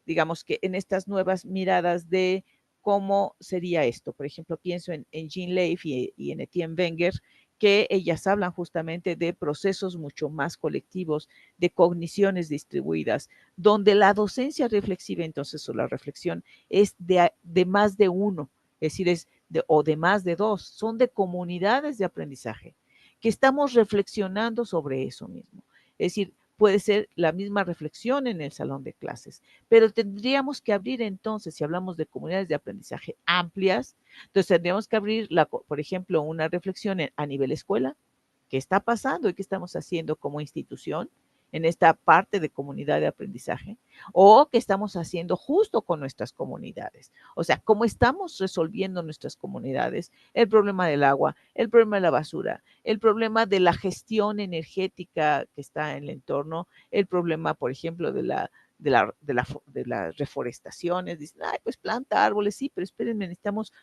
digamos que en estas nuevas miradas de cómo sería esto. Por ejemplo, pienso en Jean Leif y en Etienne Wenger, que ellas hablan justamente de procesos mucho más colectivos, de cogniciones distribuidas, donde la docencia reflexiva, entonces, o la reflexión, es de más de uno, es decir, o de más de dos, son de comunidades de aprendizaje, que estamos reflexionando sobre eso mismo. Es decir, puede ser la misma reflexión en el salón de clases, pero tendríamos que abrir entonces, si hablamos de comunidades de aprendizaje amplias, entonces tendríamos que abrir, por ejemplo, una reflexión a nivel escuela, qué está pasando y qué estamos haciendo como institución, en esta parte de comunidad de aprendizaje, o qué estamos haciendo justo con nuestras comunidades. O sea, cómo estamos resolviendo nuestras comunidades el problema del agua, el problema de la basura, el problema de la gestión energética que está en el entorno, el problema, por ejemplo, de las reforestaciones. Dicen, ay, pues planta árboles, sí, pero espérenme, necesitamos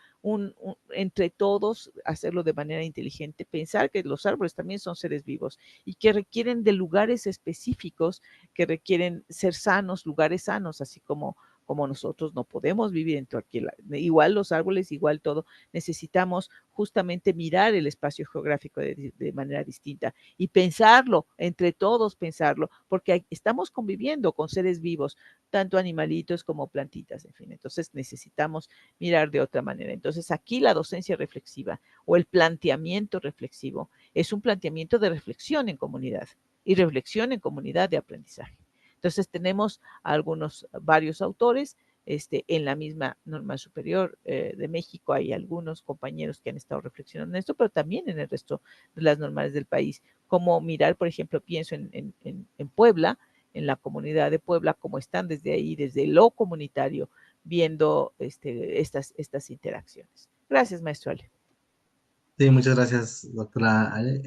entre todos hacerlo de manera inteligente, pensar que los árboles también son seres vivos y que requieren de lugares específicos, que requieren ser sanos, lugares sanos, así como nosotros no podemos vivir en cualquier, igual los árboles, igual todo, necesitamos justamente mirar el espacio geográfico de manera distinta y pensarlo, entre todos pensarlo, porque estamos conviviendo con seres vivos, tanto animalitos como plantitas, en fin, entonces necesitamos mirar de otra manera. Entonces aquí la docencia reflexiva o el planteamiento reflexivo es un planteamiento de reflexión en comunidad y reflexión en comunidad de aprendizaje. Entonces tenemos varios autores, en la misma normal superior de México hay algunos compañeros que han estado reflexionando en esto, pero también en el resto de las normales del país, como mirar, por ejemplo, pienso en Puebla, en la comunidad de Puebla, cómo están desde ahí, desde lo comunitario, viendo estas interacciones. Gracias, maestro Ale. Sí, muchas gracias, doctora Ale.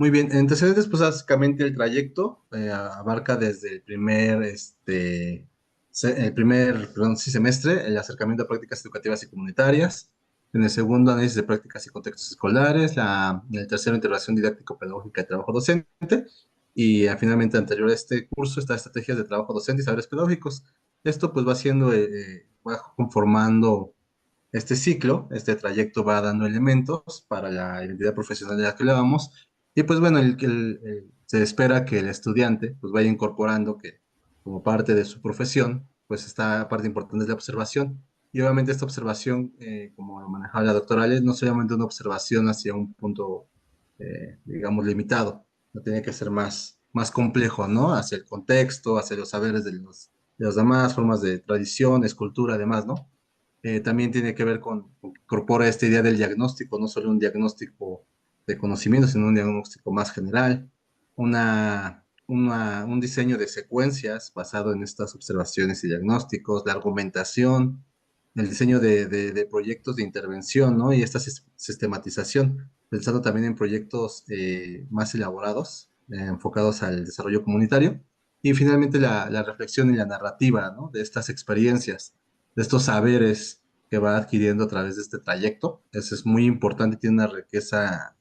Muy bien, en antecedentes, pues básicamente el trayecto abarca desde el primer, perdón, sí, semestre, el acercamiento a prácticas educativas y comunitarias. En el segundo, análisis de prácticas y contextos escolares. En el tercero, integración didáctico-pedagógica y trabajo docente. Y finalmente, anterior a este curso, está estrategias de trabajo docente y saberes pedagógicos. Esto pues va conformando este ciclo. Este trayecto va dando elementos para la identidad profesional de la que hablábamos. Y pues bueno, se espera que el estudiante pues vaya incorporando que como parte de su profesión, pues esta parte importante es la observación. Y obviamente esta observación, como lo manejaba la doctora Ale, no solamente una observación hacia un punto, digamos, limitado, no tiene que ser más complejo, ¿no? Hacia el contexto, hacia los saberes de los demás, formas de tradiciones, cultura, además, ¿no? También tiene que ver con que incorpora esta idea del diagnóstico, no solo un diagnóstico de conocimiento, sino un diagnóstico más general, un diseño de secuencias basado en estas observaciones y diagnósticos, la argumentación, el diseño de proyectos de intervención, ¿no? Y esta sistematización, pensando también en proyectos más elaborados, enfocados al desarrollo comunitario, y finalmente la reflexión y la narrativa, ¿no? De estas experiencias, de estos saberes que va adquiriendo a través de este trayecto. Eso es muy importante, tiene una riqueza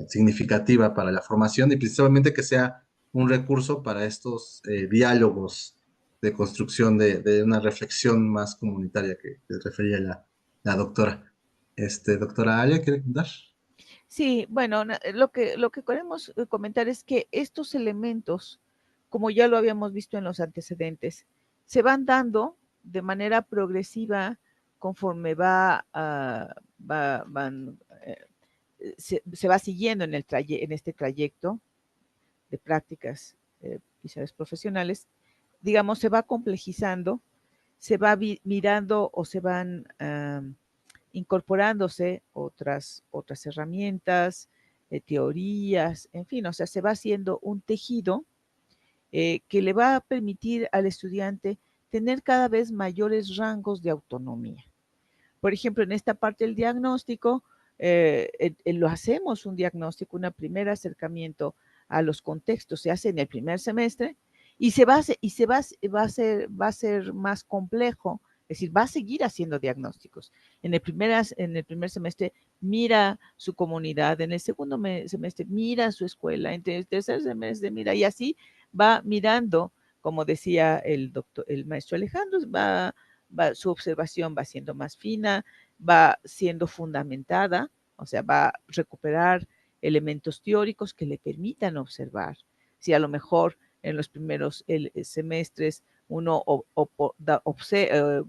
significativa para la formación y principalmente que sea un recurso para estos diálogos de construcción de una reflexión más comunitaria que refería la doctora. Doctora Alia, ¿quiere contar? Sí, bueno, lo que queremos comentar es que estos elementos, como ya lo habíamos visto en los antecedentes, se van dando de manera progresiva conforme se va siguiendo en este trayecto de prácticas quizás profesionales, digamos, se va complejizando, se va mirando o se van incorporándose otras herramientas, teorías, en fin, o sea, se va haciendo un tejido que le va a permitir al estudiante tener cada vez mayores rangos de autonomía. Por ejemplo, en esta parte del diagnóstico, lo hacemos un diagnóstico, un primer acercamiento a los contextos, se hace en el primer semestre y va a ser más complejo, es decir, va a seguir haciendo diagnósticos. En el primer semestre mira su comunidad, en el segundo semestre mira su escuela, en el tercer semestre mira, y así va mirando, como decía el maestro Alejandro, su observación va siendo más fina, va siendo fundamentada, o sea, va a recuperar elementos teóricos que le permitan observar. Si a lo mejor en los primeros semestres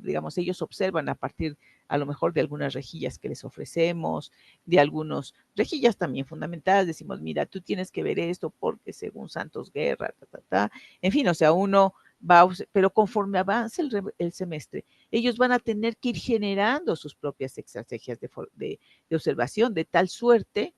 digamos, ellos observan a partir a lo mejor de algunas rejillas que les ofrecemos, de algunas rejillas también fundamentadas, decimos, mira, tú tienes que ver esto porque según Santos Guerra, en fin, o sea, uno va, pero conforme avance el semestre, ellos van a tener que ir generando sus propias estrategias de observación, de tal suerte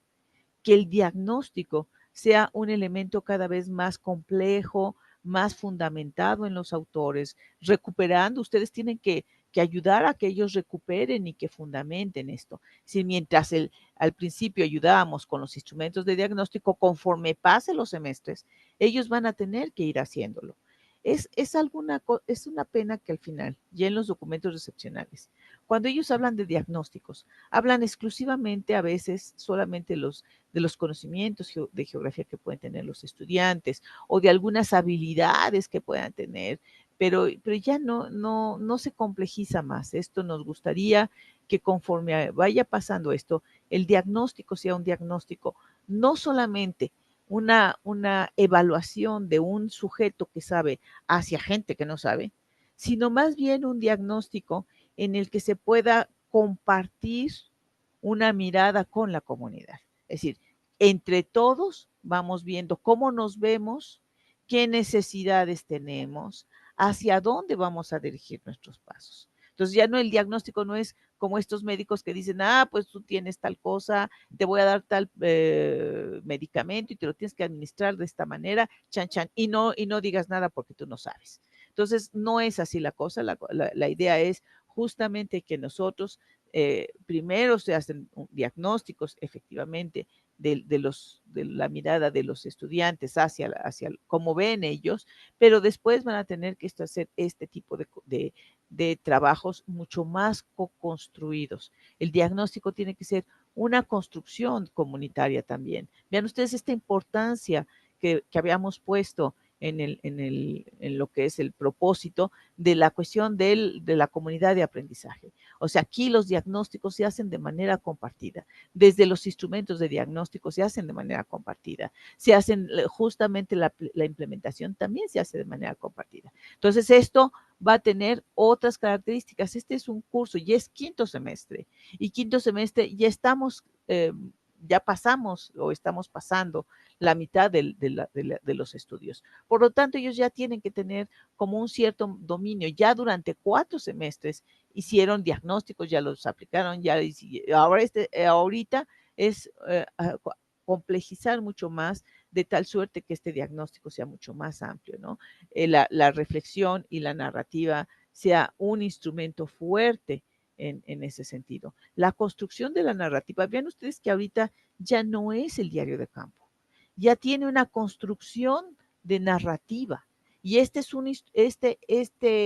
que el diagnóstico sea un elemento cada vez más complejo, más fundamentado en los autores, recuperando. Ustedes tienen que ayudar a que ellos recuperen y que fundamenten esto. Si mientras al principio ayudábamos con los instrumentos de diagnóstico, conforme pasen los semestres, ellos van a tener que ir haciéndolo. Es una pena que al final, ya en los documentos recepcionales, cuando ellos hablan de diagnósticos, hablan exclusivamente a veces solamente de los conocimientos de geografía que pueden tener los estudiantes o de algunas habilidades que puedan tener, pero ya no se complejiza más. Esto nos gustaría que conforme vaya pasando esto, el diagnóstico sea un diagnóstico no solamente una evaluación de un sujeto que sabe hacia gente que no sabe, sino más bien un diagnóstico en el que se pueda compartir una mirada con la comunidad. Es decir, entre todos vamos viendo cómo nos vemos, qué necesidades tenemos, hacia dónde vamos a dirigir nuestros pasos. Entonces ya no, el diagnóstico no es como estos médicos que dicen, pues tú tienes tal cosa, te voy a dar tal medicamento y te lo tienes que administrar de esta manera, chan, chan, y no digas nada porque tú no sabes. Entonces no es así la cosa, la idea es justamente que nosotros primero se hacen diagnósticos efectivamente de la mirada de los estudiantes hacia cómo ven ellos, pero después van a tener que hacer este tipo de trabajos mucho más co-construidos. El diagnóstico tiene que ser una construcción comunitaria también. Vean ustedes esta importancia que habíamos puesto en lo que es el propósito de la cuestión de la comunidad de aprendizaje. O sea, aquí los diagnósticos se hacen de manera compartida. Desde los instrumentos de diagnóstico se hacen de manera compartida. Se hacen justamente la implementación también se hace de manera compartida. Entonces, esto va a tener otras características. Este es un curso y es quinto semestre. Y quinto semestre ya pasamos o estamos pasando la mitad de los estudios. Por lo tanto, ellos ya tienen que tener como un cierto dominio. Ya durante 4 semestres hicieron diagnósticos, ya los aplicaron, ahorita es complejizar mucho más de tal suerte que este diagnóstico sea mucho más amplio, ¿no? La reflexión y la narrativa sea un instrumento fuerte en ese sentido. La construcción de la narrativa, vean ustedes que ahorita ya no es el diario de campo, ya tiene una construcción de narrativa. Y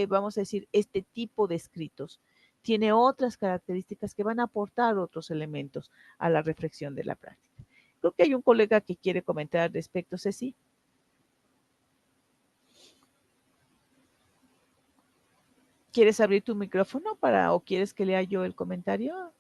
vamos a decir, este tipo de escritos tiene otras características que van a aportar otros elementos a la reflexión de la práctica. Creo que hay un colega que quiere comentar al respecto, Ceci. ¿Quieres abrir tu micrófono o quieres que lea yo el comentario?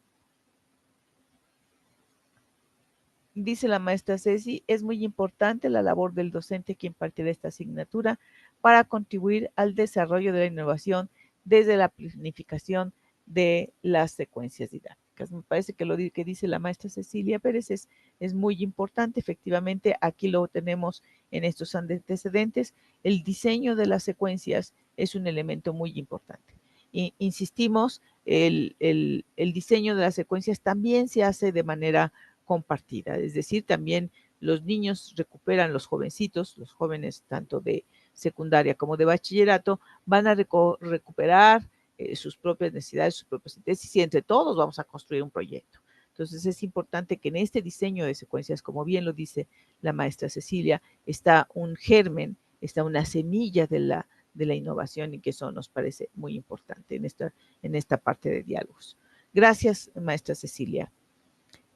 Dice la maestra Ceci, es muy importante la labor del docente que impartirá esta asignatura para contribuir al desarrollo de la innovación desde la planificación de las secuencias didácticas. Me parece que lo que dice la maestra Cecilia Pérez es muy importante. Efectivamente, aquí lo tenemos en estos antecedentes. El diseño de las secuencias es un elemento muy importante. Insistimos, el diseño de las secuencias también se hace de manera compartida, es decir, también los niños recuperan, los jovencitos, los jóvenes tanto de secundaria como de bachillerato, van a recuperar sus propias necesidades, sus propios intereses y entre todos vamos a construir un proyecto. Entonces es importante que en este diseño de secuencias, como bien lo dice la maestra Cecilia, está un germen, está una semilla de la innovación y que eso nos parece muy importante en esta parte de diálogos. Gracias, maestra Cecilia.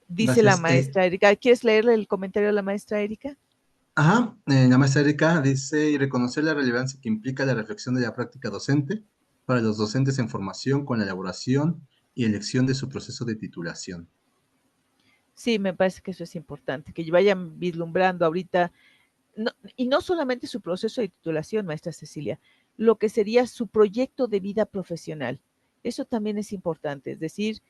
Dice la Gracias. maestra Erika. ¿Quieres leerle el comentario de la maestra Erika? La maestra Erika dice, y reconocer la relevancia que implica la reflexión de la práctica docente para los docentes en formación con la elaboración y elección de su proceso de titulación. Sí, me parece que eso es importante, que vayan vislumbrando ahorita, y no solamente su proceso de titulación, maestra Cecilia, lo que sería su proyecto de vida profesional. Eso también es importante, es decir,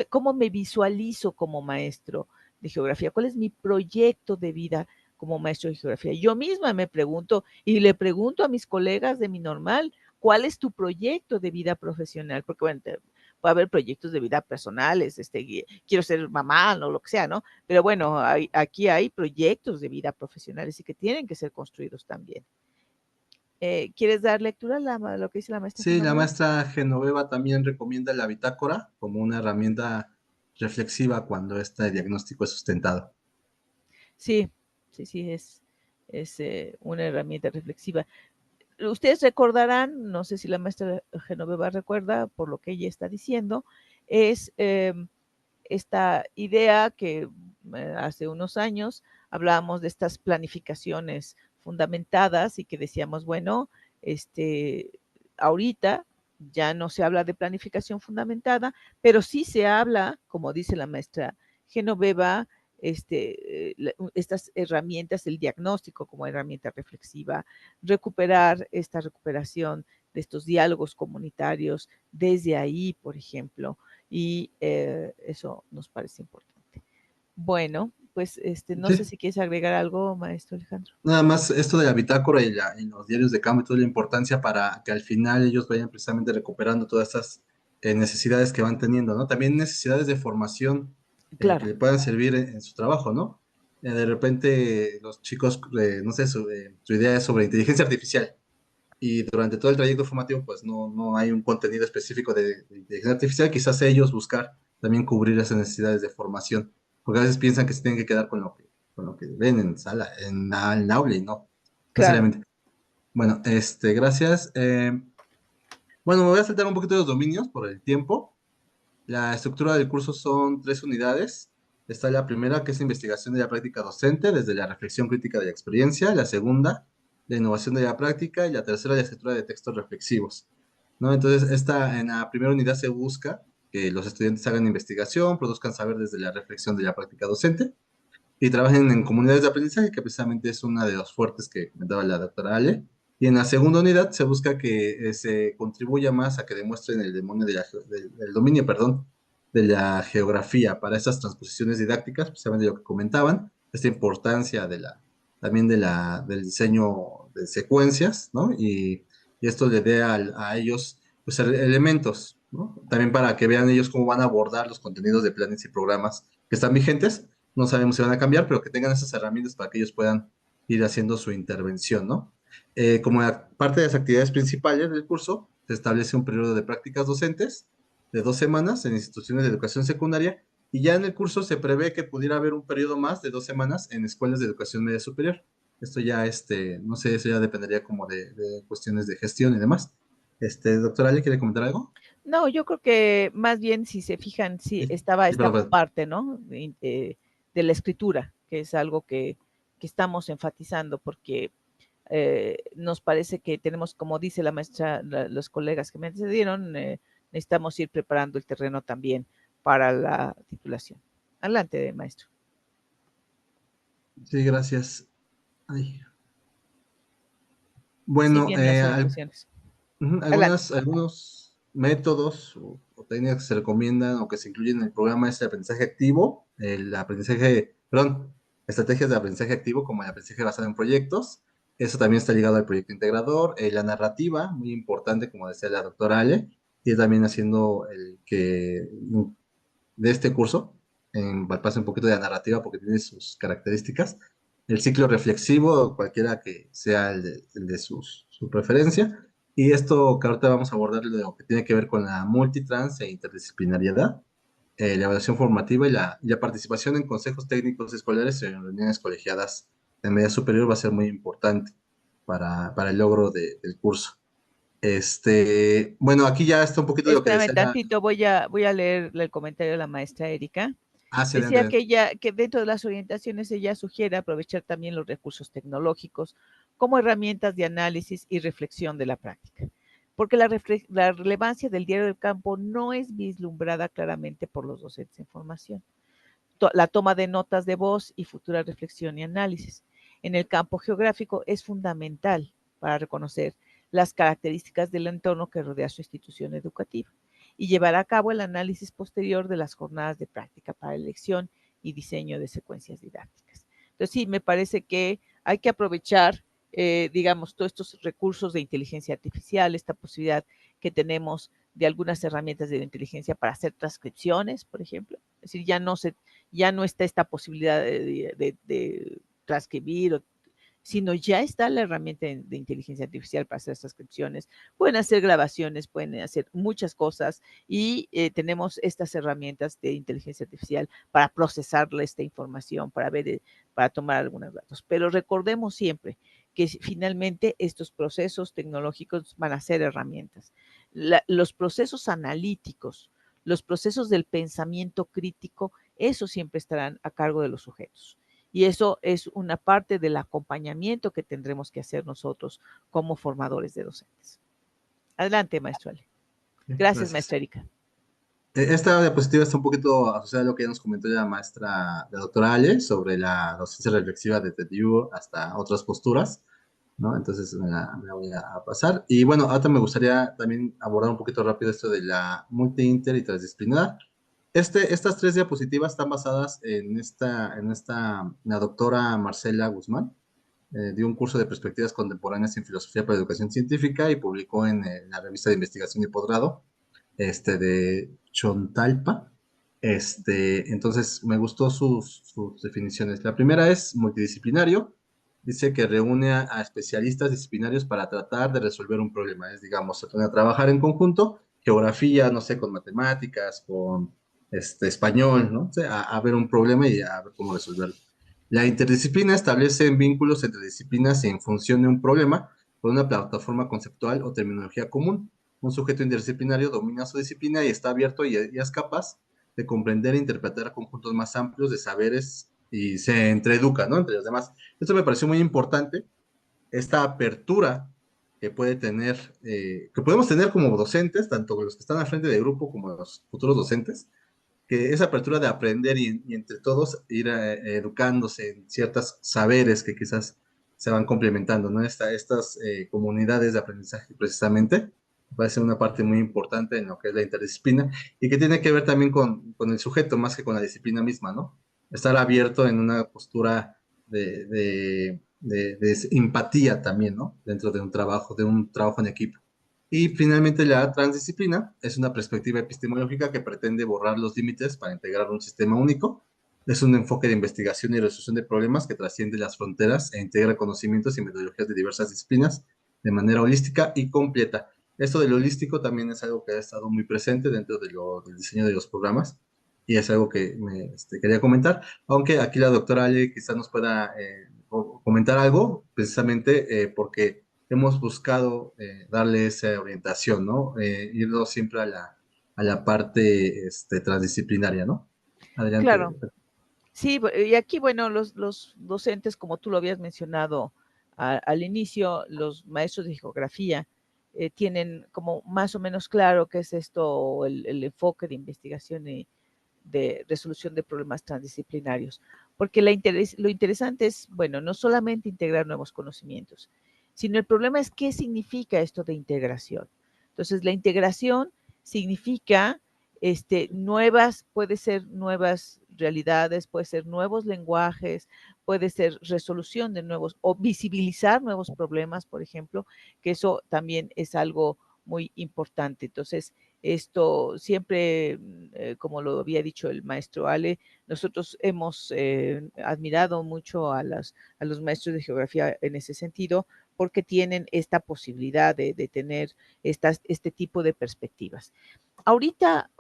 cómo me visualizo como maestro de geografía, cuál es mi proyecto de vida como maestro de geografía. Yo misma me pregunto y le pregunto a mis colegas de mi normal, ¿cuál es tu proyecto de vida profesional? Porque bueno, puede haber proyectos de vida personales, quiero ser mamá, o lo que sea, ¿no? Pero bueno, aquí hay proyectos de vida profesionales y que tienen que ser construidos también. ¿Quieres dar lectura a lo que dice la maestra Sí, la Genoveva? maestra Genoveva también recomienda la bitácora como una herramienta reflexiva cuando este diagnóstico es sustentado. Sí, sí, es una herramienta reflexiva. Ustedes recordarán, no sé si la maestra Genoveva recuerda, por lo que ella está diciendo, es esta idea que hace unos años hablábamos de estas planificaciones fundamentadas y que decíamos, bueno, ahorita ya no se habla de planificación fundamentada, pero sí se habla, como dice la maestra Genoveva, estas herramientas, el diagnóstico como herramienta reflexiva, recuperar esta recuperación de estos diálogos comunitarios desde ahí, por ejemplo, y eso nos parece importante. Bueno, pues no sé Sí, si quieres agregar algo, maestro Alejandro. nada más esto de la bitácora y los diarios de campo y toda la importancia para que al final ellos vayan precisamente recuperando todas estas necesidades que van teniendo, ¿no? También necesidades de formación que Claro, le puedan servir en su trabajo, ¿no? De repente los chicos, no sé, su idea es sobre inteligencia artificial y durante todo el trayecto formativo pues no hay un contenido específico de inteligencia artificial, quizás ellos buscar también cubrir esas necesidades de formación, porque a veces piensan que se tienen que quedar con lo que ven en sala, en aula y no claro. necesariamente. Bueno, gracias. Bueno, me voy a saltar un poquito de los dominios por el tiempo. La estructura del curso son 3 unidades. Está la primera, que es investigación de la práctica docente, desde la reflexión crítica de la experiencia. La segunda, la innovación de la práctica. Y la tercera, la escritura de textos reflexivos. ¿No? Entonces, en la primera unidad se busca que los estudiantes hagan investigación, produzcan saber desde la reflexión de la práctica docente y trabajen en comunidades de aprendizaje, que precisamente es una de los fuertes que comentaba la doctora Ale. Y en la segunda unidad se busca que se contribuya más a que demuestren el demonio del dominio, perdón, de la geografía para esas transposiciones didácticas, precisamente lo que comentaban, esta importancia también del diseño de secuencias, ¿no? Y esto le dé a ellos pues, elementos, ¿no? También para que vean ellos cómo van a abordar los contenidos de planes y programas que están vigentes. No sabemos si van a cambiar, pero que tengan esas herramientas para que ellos puedan ir haciendo su intervención, ¿no? Como parte de las actividades principales del curso, se establece un periodo de prácticas docentes de 2 semanas en instituciones de educación secundaria y ya en el curso se prevé que pudiera haber un periodo más de 2 semanas en escuelas de educación media superior. Esto ya, no sé, eso ya dependería como de cuestiones de gestión y demás. Doctora Ale, ¿quiere comentar algo? No, yo creo que más bien, si se fijan, sí, Sí, estaba sí, esta perdón. parte, ¿no? De la escritura, que es algo que estamos enfatizando, porque nos parece que tenemos, como dice la maestra, los colegas que me antecedieron, necesitamos ir preparando el terreno también para la titulación. Adelante, maestro. Sí, gracias. Ay. Sí, Bueno, bien las orientaciones. Adelante. algunos métodos o técnicas que se recomiendan o que se incluyen en el programa es el aprendizaje activo, perdón, estrategias de aprendizaje activo como el aprendizaje basado en proyectos. Eso también está ligado al proyecto integrador. La narrativa, muy importante, como decía la doctora Ale, y también haciendo de este curso, paso un poquito de la narrativa porque tiene sus características. El ciclo reflexivo, cualquiera que sea el de su preferencia. Y esto que ahorita vamos a abordar, lo que tiene que ver con la multitrans e interdisciplinariedad, la evaluación formativa y la participación en consejos técnicos escolares y en reuniones colegiadas en media superior va a ser muy importante para el logro del curso. Bueno, aquí ya está un poquito de lo que Espérame decía tantito, voy a leer el comentario de la maestra Erika. sí, Decía adelante. que dentro de las orientaciones ella sugiere aprovechar también los recursos tecnológicos como herramientas de análisis y reflexión de la práctica, porque la relevancia del diario del campo no es vislumbrada claramente por los docentes en formación. La toma de notas de voz y futura reflexión y análisis en el campo geográfico es fundamental para reconocer las características del entorno que rodea su institución educativa y llevar a cabo el análisis posterior de las jornadas de práctica para elección y diseño de secuencias didácticas. Entonces, sí, me parece que hay que aprovechar, digamos, todos estos recursos de inteligencia artificial, esta posibilidad que tenemos de algunas herramientas de inteligencia para hacer transcripciones, por ejemplo. Es decir, ya no está esta posibilidad de transcribir, sino ya está la herramienta de inteligencia artificial para hacer transcripciones. Pueden hacer grabaciones, pueden hacer muchas cosas y tenemos estas herramientas de inteligencia artificial para procesarle esta información, para tomar algunos datos. Pero recordemos siempre que finalmente estos procesos tecnológicos van a ser herramientas. Los procesos analíticos, los procesos del pensamiento crítico, esos siempre estarán a cargo de los sujetos. Y eso es una parte del acompañamiento que tendremos que hacer nosotros como formadores de docentes. Adelante, maestro Ale. Gracias, maestra Erika. Esta diapositiva está un poquito asociada a lo que ya nos comentó la maestra, la doctora Ale, sobre la docencia reflexiva desde Diu hasta otras posturas, ¿no? Entonces me la voy a pasar. Y bueno, ahora me gustaría también abordar un poquito rápido esto de la multi, inter y transdisciplinar. Estas 3 diapositivas están basadas la doctora Marcela Guzmán, dio un curso de perspectivas contemporáneas en filosofía para educación científica y publicó en la revista de investigación y posgrado de Chontalpa. Entonces, me gustó sus definiciones. La primera es multidisciplinario. Dice que reúne a especialistas disciplinarios para tratar de resolver un problema. Digamos, se pone a trabajar en conjunto, geografía, no sé, con matemáticas, con español, ¿no? O sea, a ver un problema y a ver cómo resolverlo. La interdisciplina establece vínculos entre disciplinas en función de un problema con una plataforma conceptual o terminología común. Un sujeto interdisciplinario domina su disciplina y está abierto y es capaz de comprender e interpretar conjuntos más amplios de saberes y se entreeduca, ¿no? Entre los demás. Esto me pareció muy importante, esta apertura que que podemos tener como docentes, tanto los que están al frente del grupo como los futuros docentes, que esa apertura de aprender y entre todos ir educándose en ciertos saberes que quizás se van complementando, ¿no? Estas comunidades de aprendizaje precisamente va a ser una parte muy importante en lo que es la interdisciplina y que tiene que ver también con el sujeto más que con la disciplina misma, ¿no? Estar abierto en una postura de empatía también, ¿no? Dentro de un trabajo en equipo. Y finalmente la transdisciplina es una perspectiva epistemológica que pretende borrar los límites para integrar un sistema único. Es un enfoque de investigación y resolución de problemas que trasciende las fronteras e integra conocimientos y metodologías de diversas disciplinas de manera holística y completa. Esto del holístico también es algo que ha estado muy presente dentro del diseño de los programas y es algo que me quería comentar, aunque aquí la doctora Ale quizás nos pueda comentar algo, precisamente porque hemos buscado darle esa orientación, ¿no? Irnos siempre a la parte transdisciplinaria, ¿no? Adelante. Claro. Sí, y aquí, bueno, los docentes, como tú lo habías mencionado al inicio, los maestros de geografía tienen como más o menos claro qué es esto, el enfoque de investigación y de resolución de problemas transdisciplinarios. Porque lo interesante es, bueno, no solamente integrar nuevos conocimientos, sino el problema es qué significa esto de integración. Entonces, la integración significa puede ser nuevas realidades, puede ser nuevos lenguajes, puede ser resolución de nuevos o visibilizar nuevos problemas, por ejemplo, que eso también es algo muy importante. Entonces, esto siempre, como lo había dicho el maestro Ale, nosotros hemos admirado mucho a los maestros de geografía en ese sentido, porque tienen esta posibilidad de tener este tipo de perspectivas. Ahorita,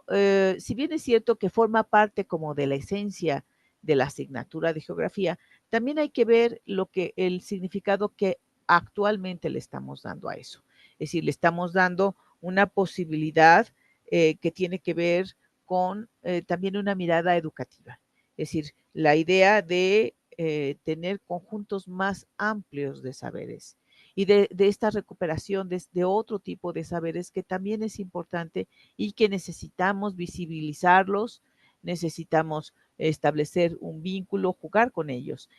si bien es cierto que forma parte como de la esencia de la asignatura de geografía, también hay que ver el significado que actualmente le estamos dando a eso. Es decir, le estamos dando una posibilidad que tiene que ver con también una mirada educativa. Es decir, la idea de tener conjuntos más amplios de saberes y de esta recuperación de otro tipo de saberes que también es importante y que necesitamos visibilizarlos, necesitamos establecer un vínculo, jugar con ellos.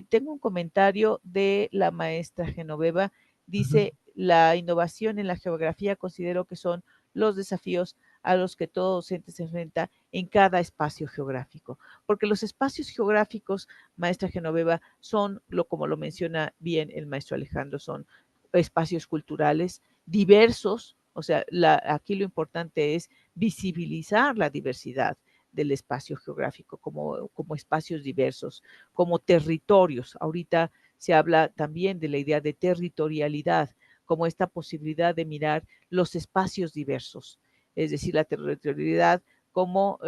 Tengo un comentario de la maestra Genoveva, dice, la innovación en la geografía considero que son los desafíos a los que todo docente se enfrenta en cada espacio geográfico, porque los espacios geográficos, maestra Genoveva, son, como lo menciona bien el maestro Alejandro, son espacios culturales diversos, O sea, aquí lo importante es visibilizar la diversidad del espacio geográfico como espacios diversos, como territorios. Ahorita se habla también de la idea de territorialidad, como esta posibilidad de mirar los espacios diversos, es decir, la territorialidad como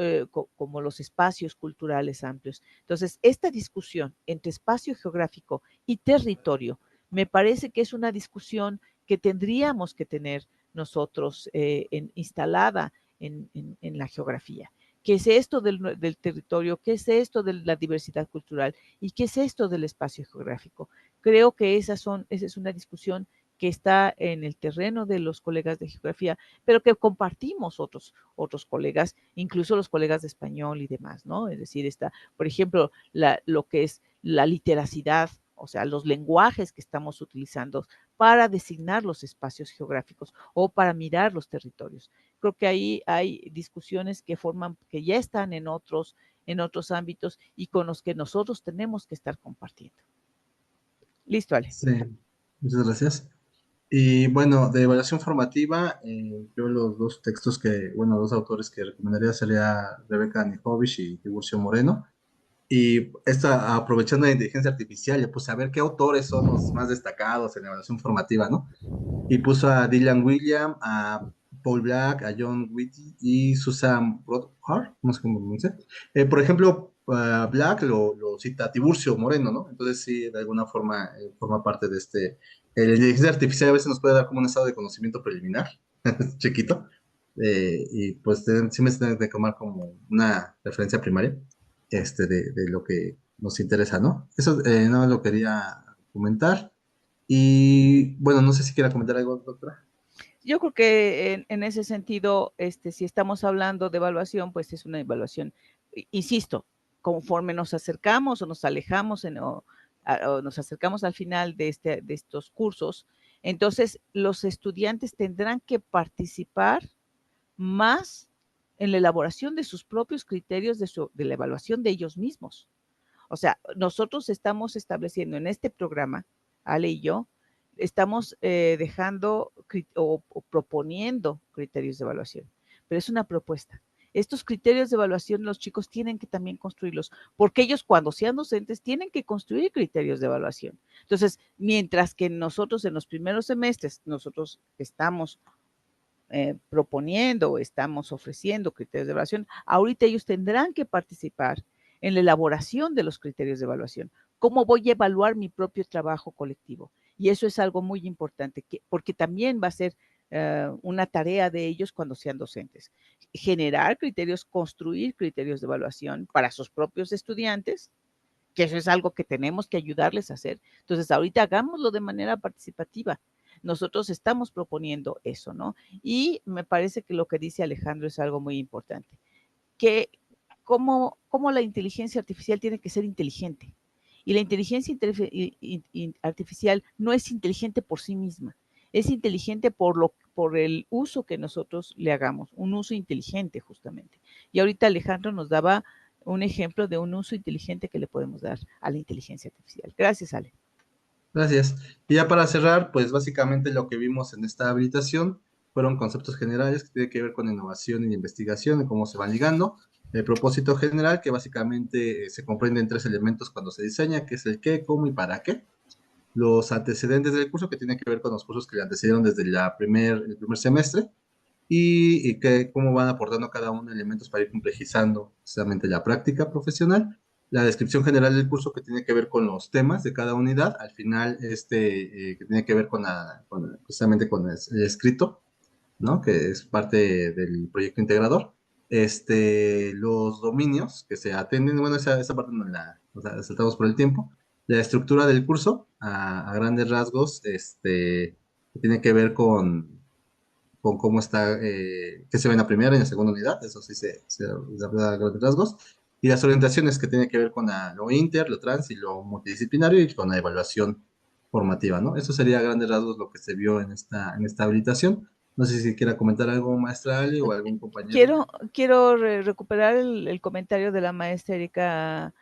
los espacios culturales amplios. Entonces, esta discusión entre espacio geográfico y territorio me parece que es una discusión que tendríamos que tener nosotros instalada en la geografía. ¿Qué es esto del territorio? ¿Qué es esto de la diversidad cultural? ¿Y qué es esto del espacio geográfico? Creo que esa es una discusión que está en el terreno de los colegas de geografía, pero que compartimos otros colegas, incluso los colegas de español y demás, ¿no? Es decir, está, por ejemplo, lo que es la literacidad, o sea, los lenguajes que estamos utilizando para designar los espacios geográficos o para mirar los territorios. Creo que ahí hay discusiones que ya están en otros ámbitos y con los que nosotros tenemos que estar compartiendo. Listo, Ale. Sí, muchas gracias. Y bueno, de evaluación formativa, yo los dos textos dos autores que recomendaría sería Rebeca Nijovic y Tiburcio Moreno. Y aprovechando la inteligencia artificial, yo puse a ver qué autores son los más destacados en la evaluación formativa, ¿no? Y puso a Dylan William, a Paul Black, a John Whitty y Susan Broadhart, no sé cómo se pronuncia. Por ejemplo, Black lo cita Tiburcio Moreno, ¿no? Entonces sí, de alguna forma forma parte de la inteligencia artificial a veces nos puede dar como un estado de conocimiento preliminar, chiquito, y pues sí me tiene que tomar como una referencia primaria de lo que nos interesa, ¿no? Eso no lo quería comentar. Y bueno, no sé si quiera comentar algo, doctora. Yo creo que en ese sentido, si estamos hablando de evaluación, pues es una evaluación, insisto, conforme nos acercamos o nos alejamos o nos acercamos al final de estos cursos, entonces los estudiantes tendrán que participar más en la elaboración de sus propios criterios de la evaluación de ellos mismos. O sea, nosotros estamos estableciendo en este programa, Ale y yo, estamos dejando o proponiendo criterios de evaluación, pero es una propuesta. Estos criterios de evaluación los chicos tienen que también construirlos, porque ellos cuando sean docentes tienen que construir criterios de evaluación. Entonces, mientras que nosotros en los primeros semestres, nosotros estamos proponiendo o estamos ofreciendo criterios de evaluación, ahorita ellos tendrán que participar en la elaboración de los criterios de evaluación. ¿Cómo voy a evaluar mi propio trabajo colectivo? Y eso es algo muy importante, porque también va a ser una tarea de ellos cuando sean docentes. Generar criterios, construir criterios de evaluación para sus propios estudiantes, que eso es algo que tenemos que ayudarles a hacer. Entonces, ahorita hagámoslo de manera participativa. Nosotros estamos proponiendo eso, ¿no? Y me parece que lo que dice Alejandro es algo muy importante, que cómo la inteligencia artificial tiene que ser inteligente. Y la inteligencia artificial no es inteligente por sí misma, es inteligente por el uso que nosotros le hagamos, un uso inteligente justamente. Y ahorita Alejandro nos daba un ejemplo de un uso inteligente que le podemos dar a la inteligencia artificial. Gracias, Ale. Gracias. Y ya para cerrar, pues básicamente lo que vimos en esta habilitación fueron conceptos generales que tienen que ver con innovación y investigación y cómo se van ligando. El propósito general, que básicamente se comprende en tres elementos cuando se diseña, que es el qué, cómo y para qué. Los antecedentes del curso, que tienen que ver con los cursos que le antecedieron desde el primer semestre, cómo van aportando cada uno elementos para ir complejizando precisamente la práctica profesional. La descripción general del curso que tiene que ver con los temas de cada unidad. Al final, que tiene que ver precisamente con el escrito, ¿no? Que es parte del proyecto integrador. Los dominios que se atenden, bueno, esa parte no la saltamos por el tiempo. La estructura del curso, a grandes rasgos, que tiene que ver con cómo está, qué se ve en la primera y en la segunda unidad, eso sí se habla a grandes rasgos, y las orientaciones que tienen que ver con lo inter, lo trans y lo multidisciplinario y con la evaluación formativa, ¿no? Eso sería a grandes rasgos lo que se vio en esta habilitación. No sé si quiera comentar algo, maestra Ali, o algún compañero. Quiero recuperar el comentario de la maestra Erika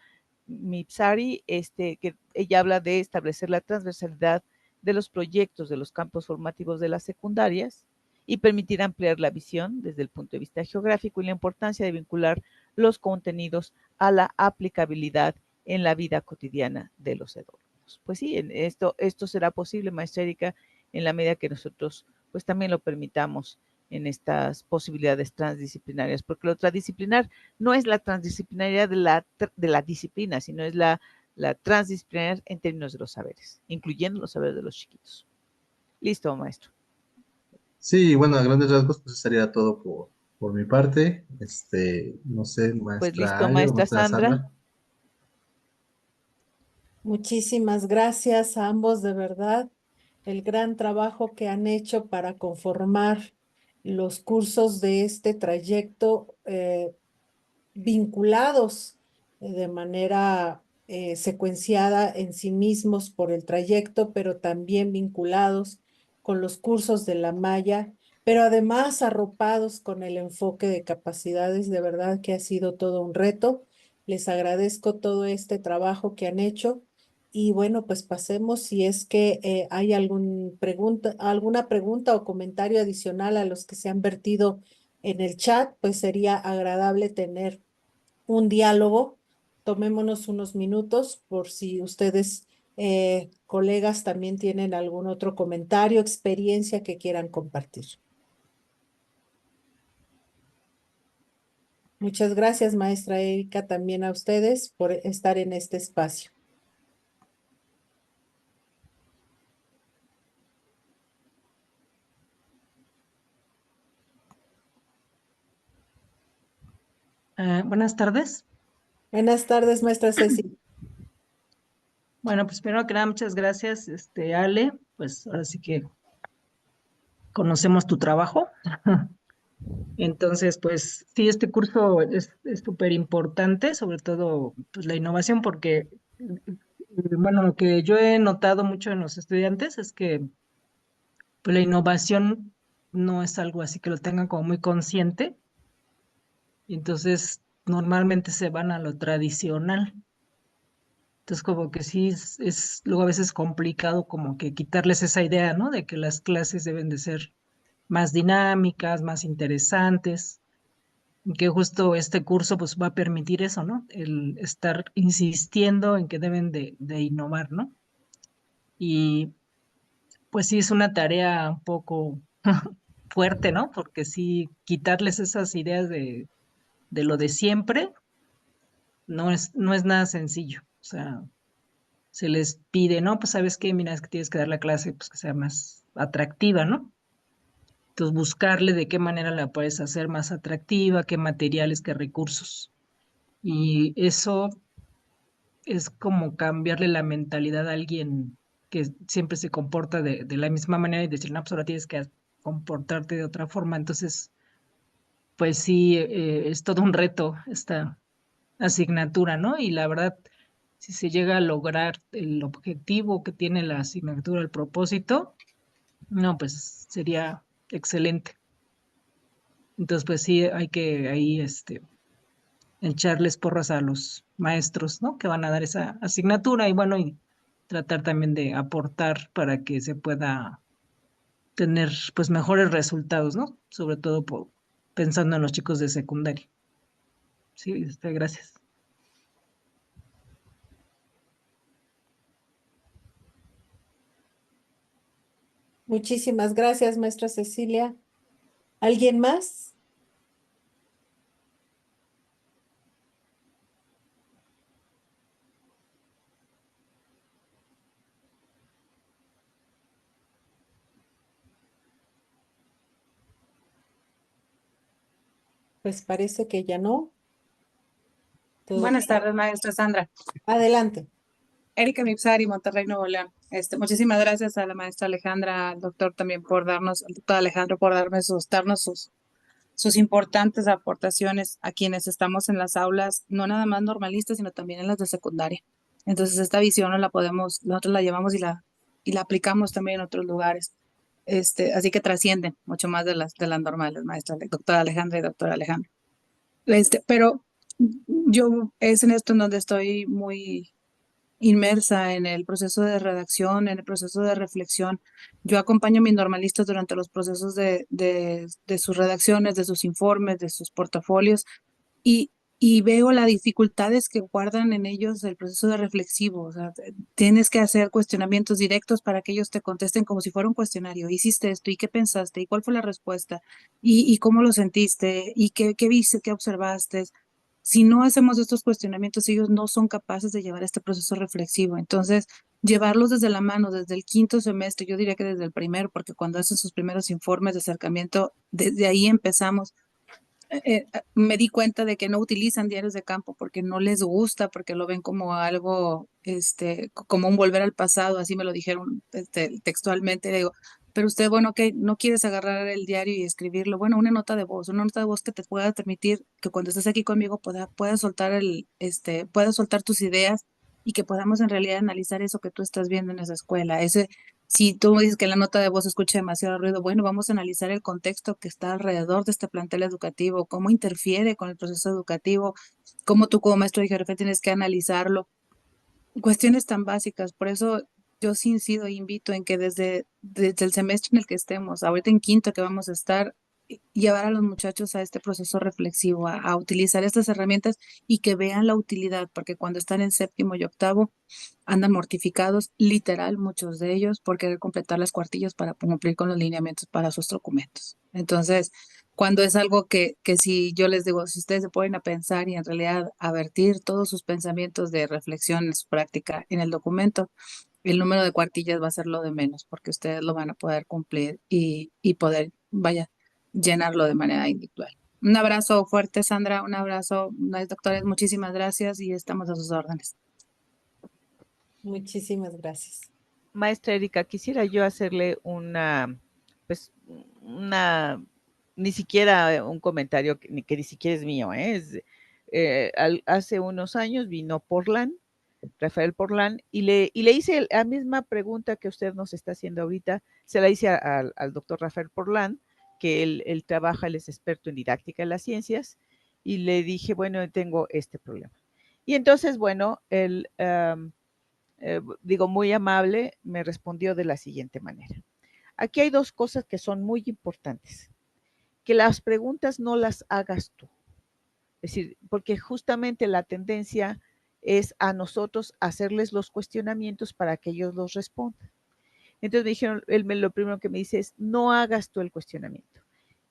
Mipsari, que ella habla de establecer la transversalidad de los proyectos de los campos formativos de las secundarias y permitir ampliar la visión desde el punto de vista geográfico y la importancia de vincular los contenidos a la aplicabilidad en la vida cotidiana de los alumnos. Pues sí, esto será posible, maestra Erika, en la medida que nosotros pues también lo permitamos en estas posibilidades transdisciplinarias, porque lo transdisciplinar no es la transdisciplinaridad de la disciplina, sino es la transdisciplinar en términos de los saberes, incluyendo los saberes de los chiquitos. Listo, maestro. Sí, bueno, a grandes rasgos, pues sería todo por mi parte. No sé, Pues maestra listo, Ale o maestra maestra Sandra. Sandra. Muchísimas gracias a ambos, de verdad, el gran trabajo que han hecho para conformar los cursos de este trayecto vinculados de manera secuenciada en sí mismos por el trayecto, pero también vinculados con los cursos de la malla, pero además arropados con el enfoque de capacidades. De verdad que ha sido todo un reto. Les agradezco todo este trabajo que han hecho. Y bueno, pues pasemos si es que hay alguna pregunta o comentario adicional a los que se han vertido en el chat, pues sería agradable tener un diálogo. Tomémonos unos minutos por si ustedes, colegas, también tienen algún otro comentario, experiencia que quieran compartir. Muchas gracias, maestra Erika, también a ustedes por estar en este espacio. Buenas tardes. Buenas tardes, maestra Ceci. Bueno, pues primero que nada, muchas gracias, Ale. Pues ahora sí que conocemos tu trabajo. Entonces, pues sí, este curso es súper importante, sobre todo pues la innovación, porque, bueno, lo que yo he notado mucho en los estudiantes es que pues, la innovación no es algo así que lo tengan como muy consciente, y entonces normalmente se van a lo tradicional. Entonces, como que sí es luego a veces complicado como que quitarles esa idea, ¿no? De que las clases deben de ser más dinámicas, más interesantes, y que justo este curso pues va a permitir eso, ¿no? El estar insistiendo en que deben de innovar, ¿no? Y pues sí es una tarea un poco fuerte, ¿no? Porque sí quitarles esas ideas de lo de siempre no es nada sencillo. O sea, se les pide, ¿no? Pues sabes qué, mira, es que tienes que dar la clase, pues que sea más atractiva, ¿no? Entonces, buscarle de qué manera la puedes hacer más atractiva, qué materiales, qué recursos. Y eso es como cambiarle la mentalidad a alguien que siempre se comporta de la misma manera y decir, no, pues ahora tienes que comportarte de otra forma. Entonces, pues sí, es todo un reto esta asignatura, ¿no? Y la verdad, si se llega a lograr el objetivo que tiene la asignatura, el propósito, no, pues sería excelente. Entonces, pues sí, hay que ahí echarles porras a los maestros, ¿no? Que van a dar esa asignatura y bueno, y tratar también de aportar para que se pueda tener pues mejores resultados, ¿no? Sobre todo pensando en los chicos de secundaria. Sí, gracias. Muchísimas gracias, maestra Cecilia. ¿Alguien más? Pues parece que ya no. Buenas tardes, maestra Sandra. Adelante. Erika Mipsari, Monterrey, Nuevo León. Muchísimas gracias a la maestra Alejandra, al doctor también al doctor Alejandro por darnos sus importantes aportaciones a quienes estamos en las aulas, no nada más normalistas, sino también en las de secundaria. Entonces, esta visión nosotros la llevamos y la aplicamos también en otros lugares. Así que trascienden mucho más de las normales, maestra, doctora Alejandra y doctor Alejandro. Pero yo es en esto en donde estoy muy inmersa en el proceso de redacción, en el proceso de reflexión. Yo acompaño a mis normalistas durante los procesos de sus redacciones, de sus informes, de sus portafolios, y, y veo las dificultades que guardan en ellos el proceso de reflexivo. O sea, tienes que hacer cuestionamientos directos para que ellos te contesten como si fuera un cuestionario. ¿Hiciste esto? ¿Y qué pensaste? ¿Y cuál fue la respuesta? ¿Y cómo lo sentiste? ¿Y qué viste? ¿Qué observaste? Si no hacemos estos cuestionamientos, ellos no son capaces de llevar este proceso reflexivo. Entonces, llevarlos desde la mano, desde el quinto semestre, yo diría que desde el primero, porque cuando hacen sus primeros informes de acercamiento, desde ahí empezamos. Me di cuenta de que no utilizan diarios de campo porque no les gusta, porque lo ven como algo, como un volver al pasado, así me lo dijeron textualmente. Le digo, pero usted, bueno, que no quieres agarrar el diario y escribirlo, bueno, una nota de voz que te pueda permitir que cuando estés aquí conmigo puedas soltar puedas soltar tus ideas y que podamos en realidad analizar eso que tú estás viendo en esa escuela. Si tú dices que la nota de voz escucha demasiado ruido, bueno, vamos a analizar el contexto que está alrededor de este plantel educativo, cómo interfiere con el proceso educativo, cómo tú como maestro y jefe tienes que analizarlo. Cuestiones tan básicas, por eso yo sí incido e invito en que desde el semestre en el que estemos, ahorita en quinto que vamos a estar, llevar a los muchachos a este proceso reflexivo, a utilizar estas herramientas y que vean la utilidad, porque cuando están en séptimo y octavo, andan mortificados, literal, muchos de ellos, por querer completar las cuartillas para cumplir con los lineamientos para sus documentos. Entonces, cuando es algo que si yo les digo, si ustedes se ponen a pensar y en realidad a vertir todos sus pensamientos de reflexión en su práctica en el documento, el número de cuartillas va a ser lo de menos, porque ustedes lo van a poder cumplir y poder, vaya, llenarlo de manera individual. Un abrazo fuerte, Sandra, un abrazo, doctores, muchísimas gracias y estamos a sus órdenes. Muchísimas gracias. Maestra Erika, quisiera yo hacerle pues, ni siquiera un comentario que ni siquiera es mío, hace unos años vino Rafael Porlán, y le hice la misma pregunta que usted nos está haciendo ahorita, se la hice al doctor Rafael Porlán, que él trabaja, él es experto en didáctica de las ciencias, y le dije, bueno, tengo este problema. Y entonces, bueno, él... muy amable, me respondió de la siguiente manera. Aquí hay dos cosas que son muy importantes. Que las preguntas no las hagas tú. Es decir, porque justamente la tendencia es a nosotros hacerles los cuestionamientos para que ellos los respondan. Entonces me dijeron, lo primero que me dice es, no hagas tú el cuestionamiento.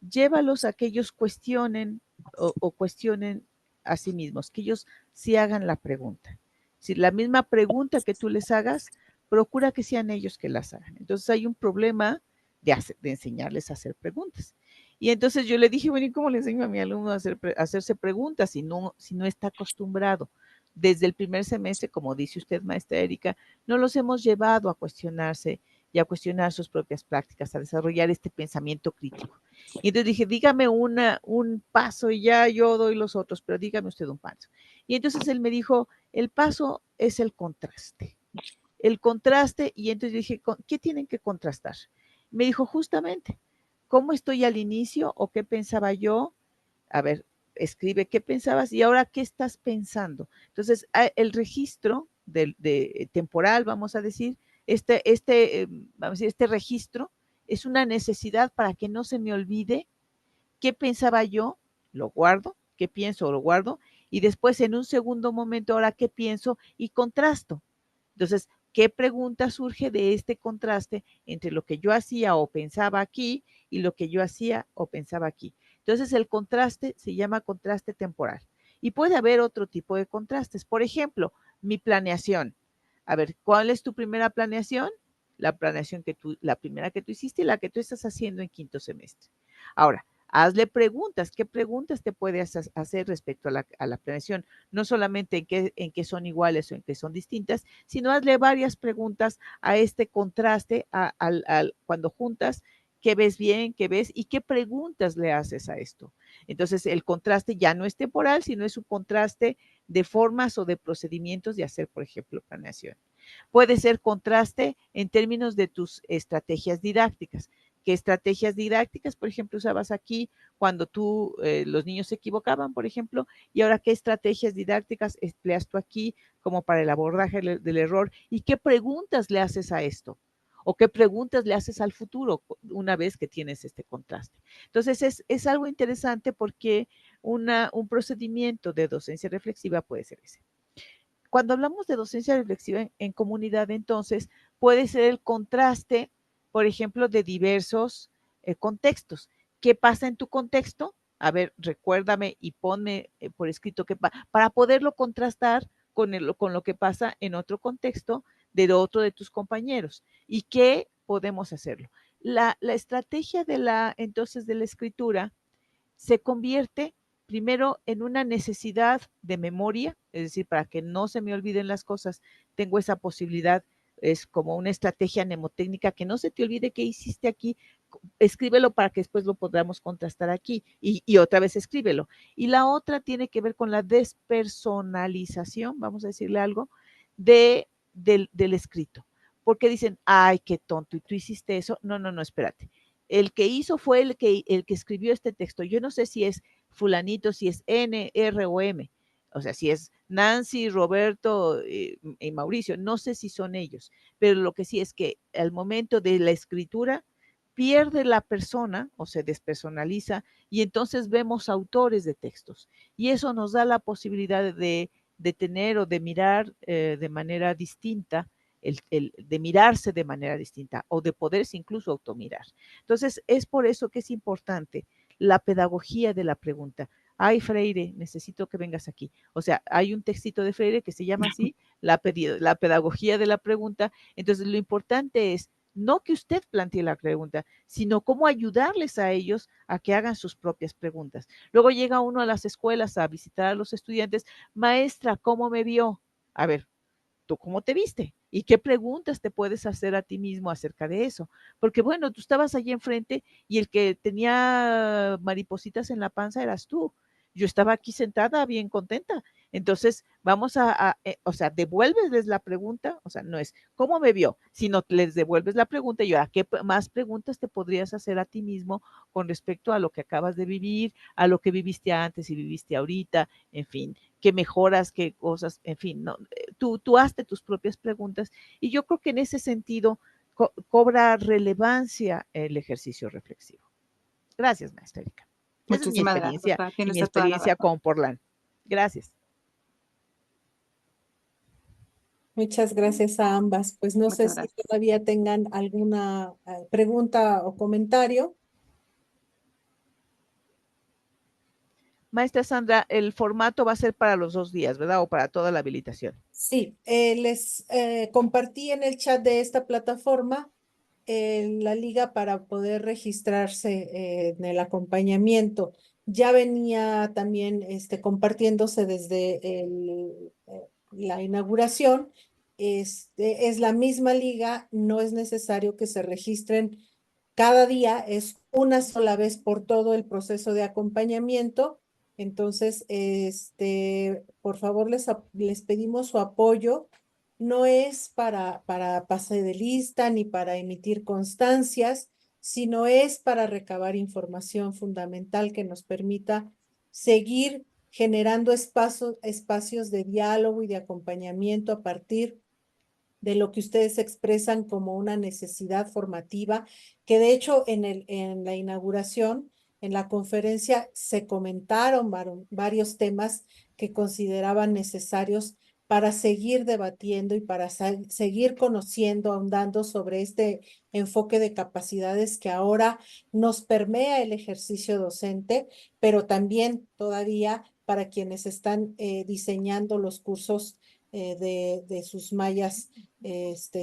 Llévalos a que ellos cuestionen o cuestionen a sí mismos, que ellos sí hagan la pregunta. Si la misma pregunta que tú les hagas, procura que sean ellos que las hagan. Entonces hay un problema de enseñarles a hacer preguntas. Y entonces yo le dije, bueno, ¿y cómo le enseño a mi alumno a hacerse preguntas si no está acostumbrado? Desde el primer semestre, como dice usted, maestra Erika, no los hemos llevado a cuestionarse y a cuestionar sus propias prácticas, a desarrollar este pensamiento crítico. Y entonces dije, dígame un paso y ya yo doy los otros, pero dígame usted un paso. Y entonces él me dijo, el paso es el contraste. El contraste, y entonces dije, ¿qué tienen que contrastar? Me dijo, justamente, ¿cómo estoy al inicio o qué pensaba yo? A ver, escribe qué pensabas y ahora qué estás pensando. Entonces, el registro de temporal, vamos a decir, este registro es una necesidad para que no se me olvide qué pensaba yo, lo guardo, qué pienso, lo guardo, y después en un segundo momento, ahora qué pienso y contrasto. Entonces, ¿qué pregunta surge de este contraste entre lo que yo hacía o pensaba aquí y lo que yo hacía o pensaba aquí? Entonces, el contraste se llama contraste temporal. Y puede haber otro tipo de contrastes. Por ejemplo, mi planeación. A ver, ¿cuál es tu primera planeación? La primera que tú hiciste y la que tú estás haciendo en quinto semestre. Ahora, hazle preguntas. ¿Qué preguntas te puedes hacer respecto a la planeación? No solamente en qué son iguales o en qué son distintas, sino hazle varias preguntas a este contraste, cuando juntas qué ves bien, qué ves y qué preguntas le haces a esto. Entonces, el contraste ya no es temporal, sino es un contraste de formas o de procedimientos de hacer, por ejemplo, planeación. Puede ser contraste en términos de tus estrategias didácticas. qué estrategias didácticas, por ejemplo, usabas aquí cuando los niños se equivocaban, por ejemplo, y ahora qué estrategias didácticas empleas tú aquí como para el abordaje del error y qué preguntas le haces a esto o qué preguntas le haces al futuro una vez que tienes este contraste. Entonces es algo interesante porque un procedimiento de docencia reflexiva puede ser ese. Cuando hablamos de docencia reflexiva en comunidad, entonces puede ser el contraste, por ejemplo, de diversos contextos. ¿Qué pasa en tu contexto? A ver, recuérdame y ponme por escrito para poderlo contrastar con lo que pasa en otro contexto de otro de tus compañeros. ¿Y qué podemos hacerlo? La estrategia entonces de la escritura se convierte primero en una necesidad de memoria, es decir, para que no se me olviden las cosas, tengo esa posibilidad, es como una estrategia mnemotécnica, que no se te olvide qué hiciste aquí, escríbelo para que después lo podamos contrastar aquí y otra vez escríbelo. Y la otra tiene que ver con la despersonalización, vamos a decirle algo, del escrito. Porque dicen, ay, qué tonto, y tú hiciste eso. No, no, no, espérate. El que hizo fue el que escribió este texto. Yo no sé si es fulanito, si es N, R o M. O sea, si es Nancy, Roberto y Mauricio. No sé si son ellos. Pero lo que sí es que al momento de la escritura pierde la persona o se despersonaliza y entonces vemos autores de textos. Y eso nos da la posibilidad de tener o de mirar de manera distinta de mirarse de manera distinta o de poderse incluso automirar. Entonces, es por eso que es importante la pedagogía de la pregunta. Ay, Freire, necesito que vengas aquí. O sea, hay un textito de Freire que se llama así, la pedagogía de la pregunta. Entonces, lo importante es no que usted plantee la pregunta, sino cómo ayudarles a ellos a que hagan sus propias preguntas. Luego llega uno a las escuelas a visitar a los estudiantes, maestra, ¿cómo me vio? A ver, ¿tú cómo te viste? ¿Y qué preguntas te puedes hacer a ti mismo acerca de eso? Porque bueno, tú estabas allí enfrente y el que tenía maripositas en la panza eras tú. Yo estaba aquí sentada bien contenta. Entonces, o sea, devuélvesles la pregunta, o sea, no es cómo me vio, sino les devuelves la pregunta y ahora, ¿qué más preguntas te podrías hacer a ti mismo con respecto a lo que acabas de vivir, a lo que viviste antes y viviste ahorita, en fin, qué mejoras, qué cosas, en fin, no, tú hazte tus propias preguntas y yo creo que en ese sentido cobra relevancia el ejercicio reflexivo. Gracias, maestra Erika. Esa es mi Muchísimas gracias, experiencia doctora. y Tiene mi usted toda la experiencia razón. con Portland. Gracias. Muchas gracias a ambas. Pues no sé Muchas si gracias. todavía tengan alguna pregunta o comentario. Maestra Sandra, el formato va a ser para los 2 días, ¿verdad? O para toda la habilitación. Sí, les compartí en el chat de esta plataforma la liga para poder registrarse en el acompañamiento. Ya venía también compartiéndose desde la inauguración. Es la misma liga, no es necesario que se registren cada día, es una sola vez por todo el proceso de acompañamiento. Entonces, por favor, les pedimos su apoyo. No es para pase de lista ni para emitir constancias, sino es para recabar información fundamental que nos permita seguir generando espacios de diálogo y de acompañamiento a partir de lo que ustedes expresan como una necesidad formativa, que de hecho en la inauguración, en la conferencia, se comentaron varios temas que consideraban necesarios para seguir debatiendo y para seguir conociendo, ahondando sobre este enfoque de capacidades que ahora nos permea el ejercicio docente, pero también todavía para quienes están diseñando los cursos de sus mallas,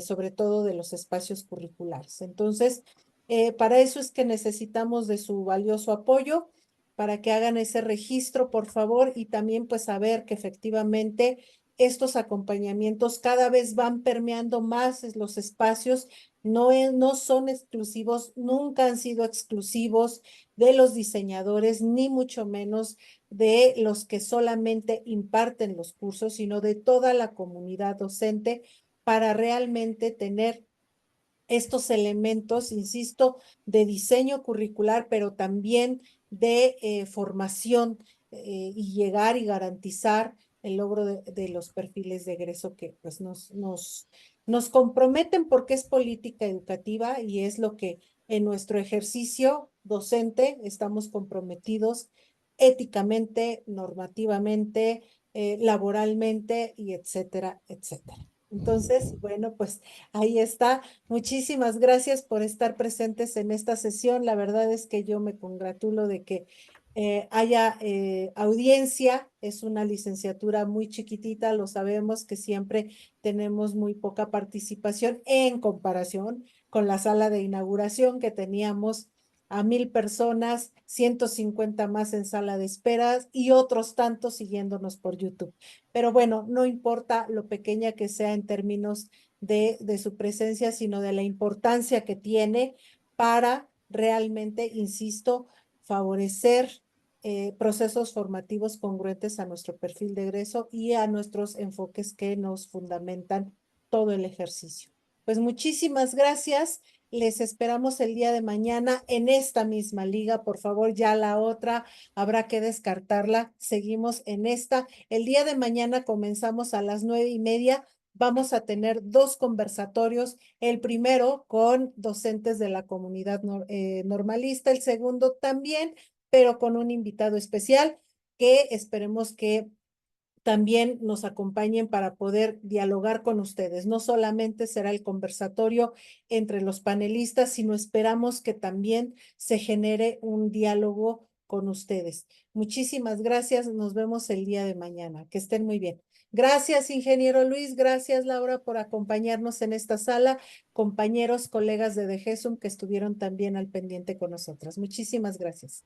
sobre todo de los espacios curriculares. Entonces, para eso es que necesitamos de su valioso apoyo, para que hagan ese registro, por favor, y también pues saber que efectivamente estos acompañamientos cada vez van permeando más los espacios, no son exclusivos, nunca han sido exclusivos de los diseñadores, ni mucho menos de los que solamente imparten los cursos, sino de toda la comunidad docente para realmente tener estos elementos, insisto, de diseño curricular, pero también de formación y llegar y garantizar el logro de los perfiles de egreso que pues nos comprometen porque es política educativa y es lo que en nuestro ejercicio docente estamos comprometidos éticamente, normativamente, laboralmente y etcétera, etcétera. Entonces, bueno, pues ahí está. Muchísimas gracias por estar presentes en esta sesión. La verdad es que yo me congratulo de que haya audiencia. Es una licenciatura muy chiquitita, lo sabemos que siempre tenemos muy poca participación en comparación con la sala de inauguración que teníamos a 1000 personas, 150 más en sala de esperas y otros tantos siguiéndonos por YouTube. Pero bueno, no importa lo pequeña que sea en términos de su presencia, sino de la importancia que tiene para realmente, insisto, favorecer procesos formativos congruentes a nuestro perfil de egreso y a nuestros enfoques que nos fundamentan todo el ejercicio. Pues muchísimas gracias. Les esperamos el día de mañana en esta misma liga. Por favor, ya la otra habrá que descartarla. Seguimos en esta. El día de mañana comenzamos a las 9:30. Vamos a tener 2 conversatorios. El primero con docentes de la comunidad normalista, el segundo también, pero con un invitado especial que esperemos que también nos acompañen para poder dialogar con ustedes. No solamente será el conversatorio entre los panelistas, sino esperamos que también se genere un diálogo con ustedes. Muchísimas gracias. Nos vemos el día de mañana. Que estén muy bien. Gracias, ingeniero Luis. Gracias, Laura, por acompañarnos en esta sala. Compañeros, colegas de DGESUM que estuvieron también al pendiente con nosotras. Muchísimas gracias.